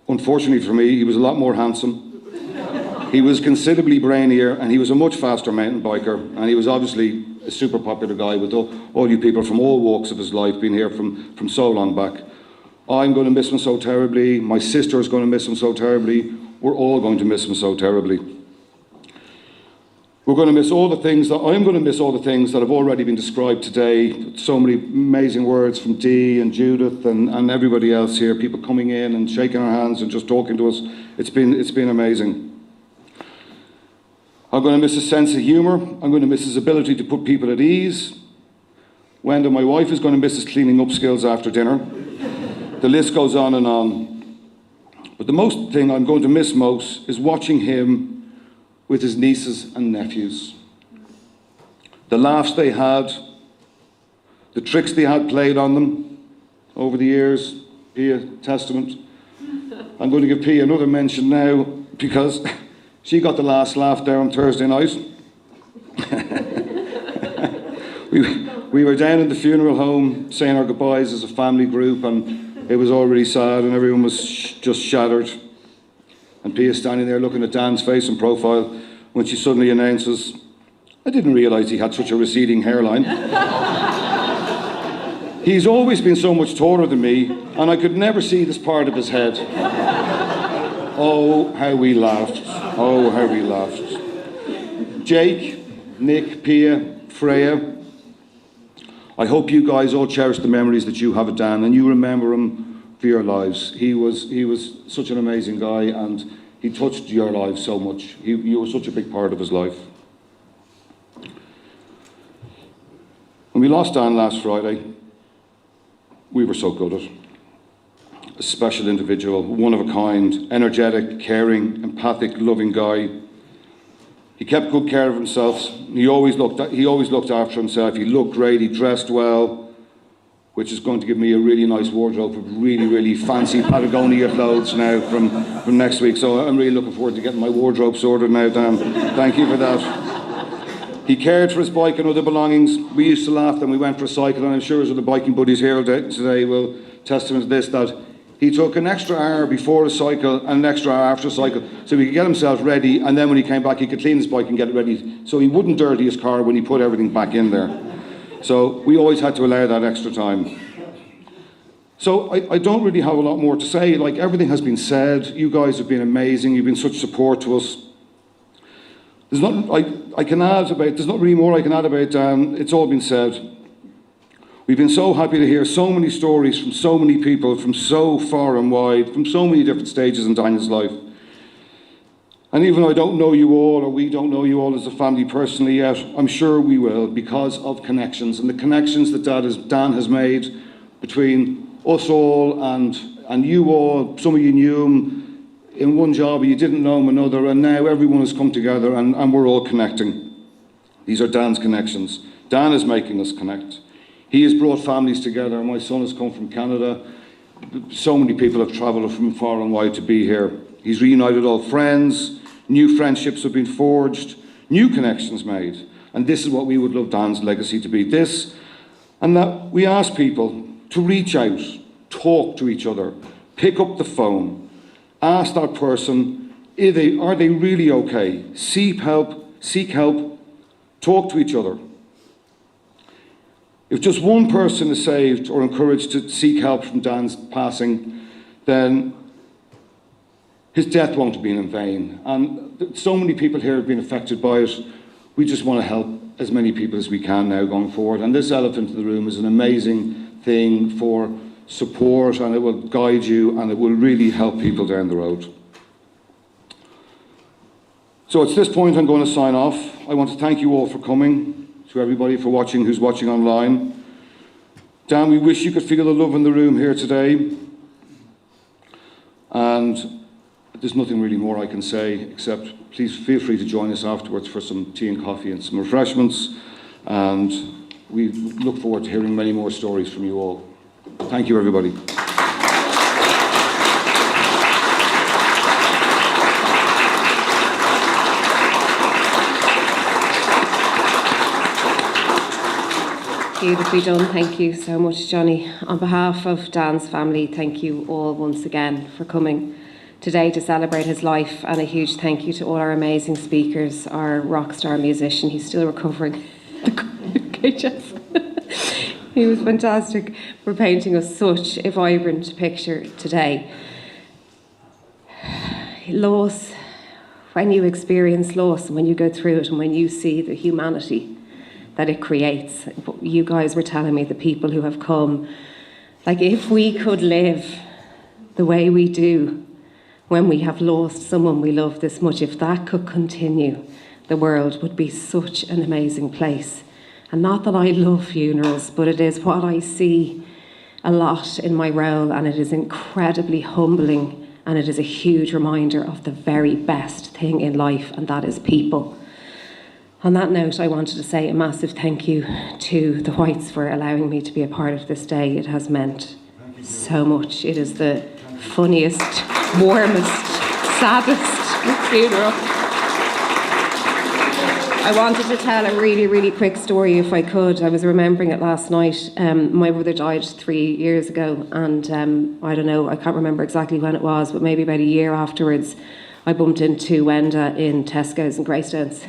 Unfortunately for me, he was a lot more handsome. He was considerably brainier, and he was a much faster mountain biker, and he was obviously a super popular guy with all you people from all walks of his life being here from so long back. I'm going to miss him so terribly. My sister is going to miss him so terribly. We're all going to miss him so terribly. We're going to miss all the things I'm going to miss all the things that have already been described today. So many amazing words from Dee and Judith and everybody else here, people coming in and shaking our hands and just talking to us. It's been amazing. I'm going to miss his sense of humour. I'm going to miss his ability to put people at ease. Wenda, my wife, is going to miss his cleaning up skills after dinner. The list goes on and on. But the most thing I'm going to miss most is watching him with his nieces and nephews. The laughs they had, the tricks they had played on them over the years. Pia, testament. I'm going to give Pia another mention now because She got the last laugh there on Thursday night. We were down in the funeral home saying our goodbyes as a family group, and it was all really sad and everyone was just shattered. And Pia's standing there looking at Dan's face and profile when she suddenly announces, "I didn't realise he had such a receding hairline." He's always been so much taller than me, and I could never see this part of his head. Oh, how we laughed. Oh, how we laughed. Jake, Nick, Pia, Freya, I hope you guys all cherish the memories that you have of Dan and you remember him for your lives. He was such an amazing guy and he touched your lives so much. You were such a big part of his life. When we lost Dan last Friday, we were so gutted. A special individual, one of a kind, energetic, caring, empathic, loving guy. He kept good care of himself. He always looked after himself. He looked great. He dressed well, which is going to give me a really nice wardrobe of really, really fancy Patagonia clothes now from next week. So I'm really looking forward to getting my wardrobe sorted now, Dan. Thank you for that. He cared for his bike and other belongings. We used to laugh when we went for a cycle, and I'm sure as the biking buddies here today will testament to this, that he took an extra hour before a cycle and an extra hour after a cycle so he could get himself ready, and then when he came back he could clean his bike and get it ready so he wouldn't dirty his car when he put everything back in there. So we always had to allow that extra time. So I don't really have a lot more to say. Like, everything has been said. You guys have been amazing. You've been such support to us. There's not really more I can add about Dan. It's all been said. We've been so happy to hear so many stories from so many people from so far and wide, from so many different stages in Daniel's life. And even though I don't know you all, or we don't know you all as a family personally yet, I'm sure we will, because of connections, and the connections that Dan has made between us all and you all. Some of you knew him in one job, or you didn't know him another, and now everyone has come together and we're all connecting. These are Dan's connections. Dan is making us connect. He has brought families together. My son has come from Canada. So many people have travelled from far and wide to be here. He's reunited old friends. New friendships have been forged. New connections made. And this is what we would love Dan's legacy to be. This, and that we ask people to reach out, talk to each other, pick up the phone, ask that person, are they really okay? Seek help, talk to each other. If just one person is saved or encouraged to seek help from Dan's passing, then his death won't have been in vain. And so many people here have been affected by it. We just want to help as many people as we can now going forward. And this elephant in the room is an amazing thing for support, and it will guide you, and it will really help people down the road. So at this point I'm going to sign off. I want to thank you all for coming. To everybody for watching, who's watching online. Dan, we wish you could feel the love in the room here today. And there's nothing really more I can say, except please feel free to join us afterwards for some tea and coffee and some refreshments. And we look forward to hearing many more stories from you all. Thank you, everybody. Beautifully done. Thank you so much, Johnny. On behalf of Dan's family, thank you all once again for coming today to celebrate his life, and a huge thank you to all our amazing speakers, our rock star musician. He's still recovering. He was fantastic for painting us such a vibrant picture today. Loss, when you experience loss and when you go through it and when you see the humanity that it creates. You guys were telling me, the people who have come, like, if we could live the way we do when we have lost someone we love this much, if that could continue, the world would be such an amazing place. And not that I love funerals, but it is what I see a lot in my role, and it is incredibly humbling, and it is a huge reminder of the very best thing in life, and that is people. On that note, I wanted to say a massive thank you to the Whites for allowing me to be a part of this day. It has meant so much. It is the funniest, warmest, saddest funeral I wanted to tell a really, really quick story if I could. I was remembering it last night. My brother died 3 years ago, and I don't know, I can't remember exactly when it was, but maybe about a year afterwards, I bumped into Wenda in Tesco's in Greystones.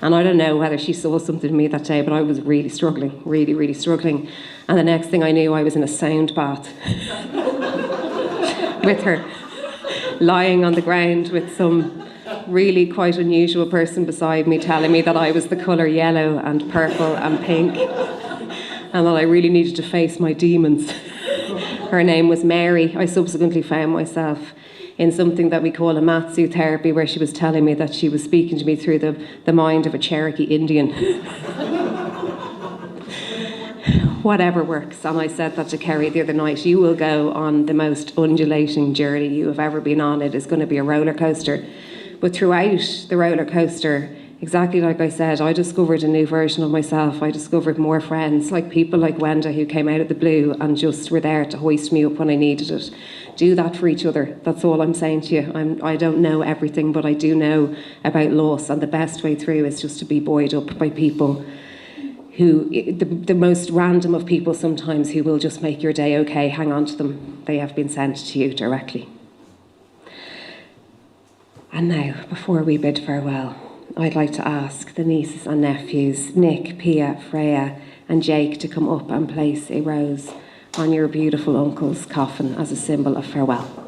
And I don't know whether she saw something in me that day, but I was really struggling, really, really struggling. And the next thing I knew, I was in a sound bath with her, lying on the ground with some really quite unusual person beside me telling me that I was the colour yellow and purple and pink and that I really needed to face my demons. Her name was Mary. I subsequently found myself in something that we call a Matsu therapy, where she was telling me that she was speaking to me through the mind of a Cherokee Indian. Whatever works. And I said that to Kerry the other night. You will go on the most undulating journey you have ever been on. It is going to be a roller coaster. But throughout the roller coaster, exactly like I said, I discovered a new version of myself. I discovered more friends, like people like Wenda, who came out of the blue and just were there to hoist me up when I needed it. Do that for each other. That's all I'm saying to you. I don't know everything, but I do know about loss, and the best way through is just to be buoyed up by people who, the most random of people sometimes, who will just make your day okay. Hang on to them. They have been sent to you directly. And now, before we bid farewell, I'd like to ask the nieces and nephews, Nick, Pia, Freya and Jake, to come up and place a rose on your beautiful uncle's coffin as a symbol of farewell.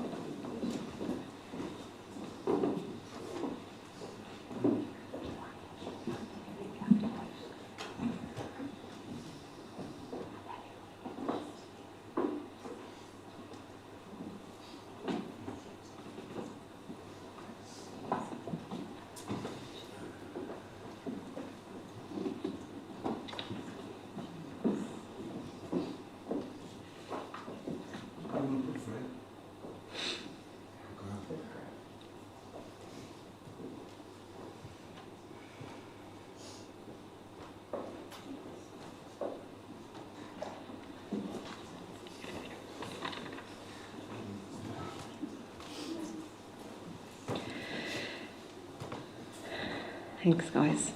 Thanks, guys.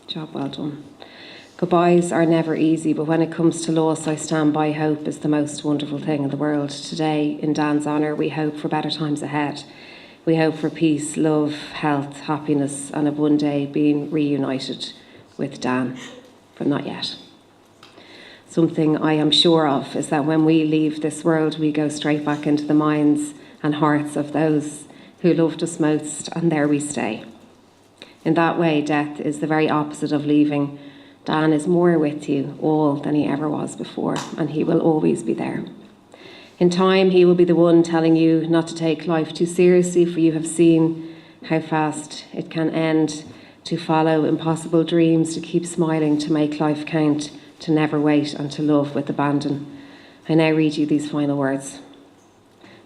Job well done. Goodbyes are never easy, but when it comes to loss, I stand by hope is the most wonderful thing in the world. Today, in Dan's honour, we hope for better times ahead. We hope for peace, love, health, happiness, and of one day being reunited with Dan, but not yet. Something I am sure of is that when we leave this world, we go straight back into the minds and hearts of those who loved us most, and there we stay. In that way, death is the very opposite of leaving. Dan is more with you all than he ever was before, and he will always be there. In time, he will be the one telling you not to take life too seriously, for you have seen how fast it can end, to follow impossible dreams, to keep smiling, to make life count, to never wait, and to love with abandon. I now read you these final words.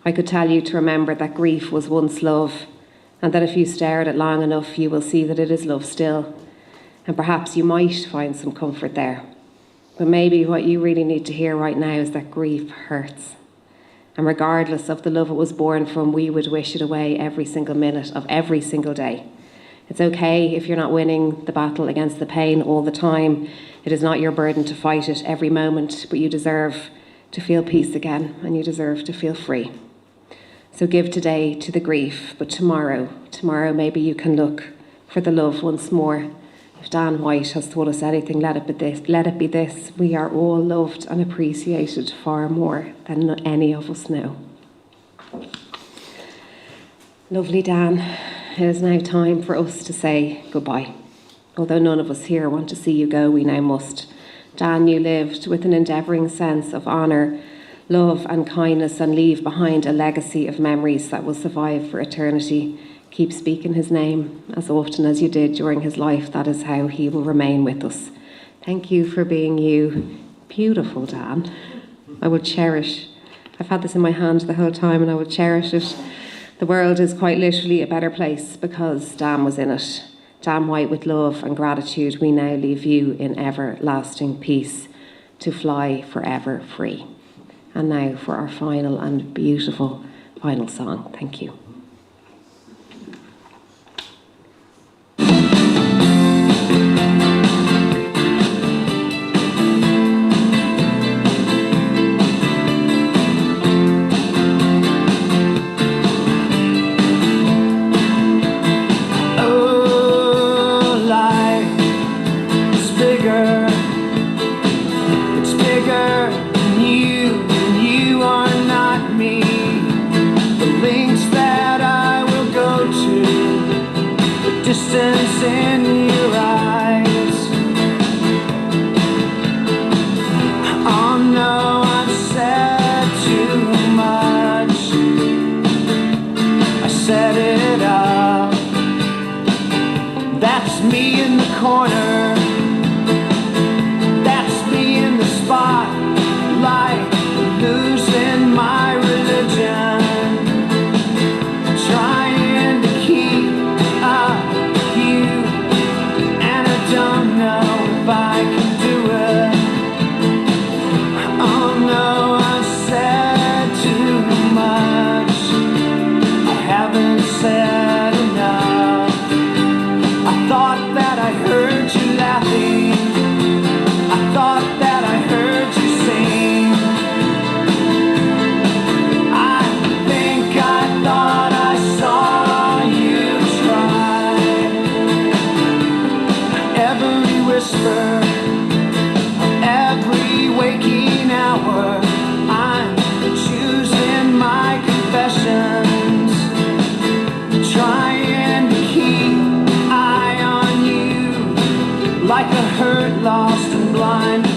I could tell you to remember that grief was once love, and that if you stare at it long enough, you will see that it is love still. And perhaps you might find some comfort there. But maybe what you really need to hear right now is that grief hurts. And regardless of the love it was born from, we would wish it away every single minute of every single day. It's okay if you're not winning the battle against the pain all the time. It is not your burden to fight it every moment, but you deserve to feel peace again, and you deserve to feel free. So give today to the grief, but tomorrow maybe you can look for the love once more. If Dan White has taught us anything, let it be this. We are all loved and appreciated far more than any of us know. Lovely Dan, it is now time for us to say goodbye. Although none of us here want to see you go, we now must. Dan, you lived with an endeavouring sense of honour, love and kindness, and leave behind a legacy of memories that will survive for eternity. Keep speaking his name as often as you did during his life. That is how he will remain with us. Thank you for being you. Beautiful, Dan. I will cherish. I've had this in my hand the whole time and I will cherish it. The world is quite literally a better place because Dan was in it. Dan White, with love and gratitude, we now leave you in everlasting peace to fly forever free. And now for our final and beautiful final song. Thank you. me in the corner. That's me in the spotlight, losing my religion, trying to keep up with you, and I don't know if I can do it. Oh no, I said too much. I haven't said enough. I thought that I heard you laughing. I thought that I heard you sing. I think I thought I saw you try. Every whisper, every waking hour, I'm choosing my confessions, trying to keep eye on you, like a hurt, lost and blind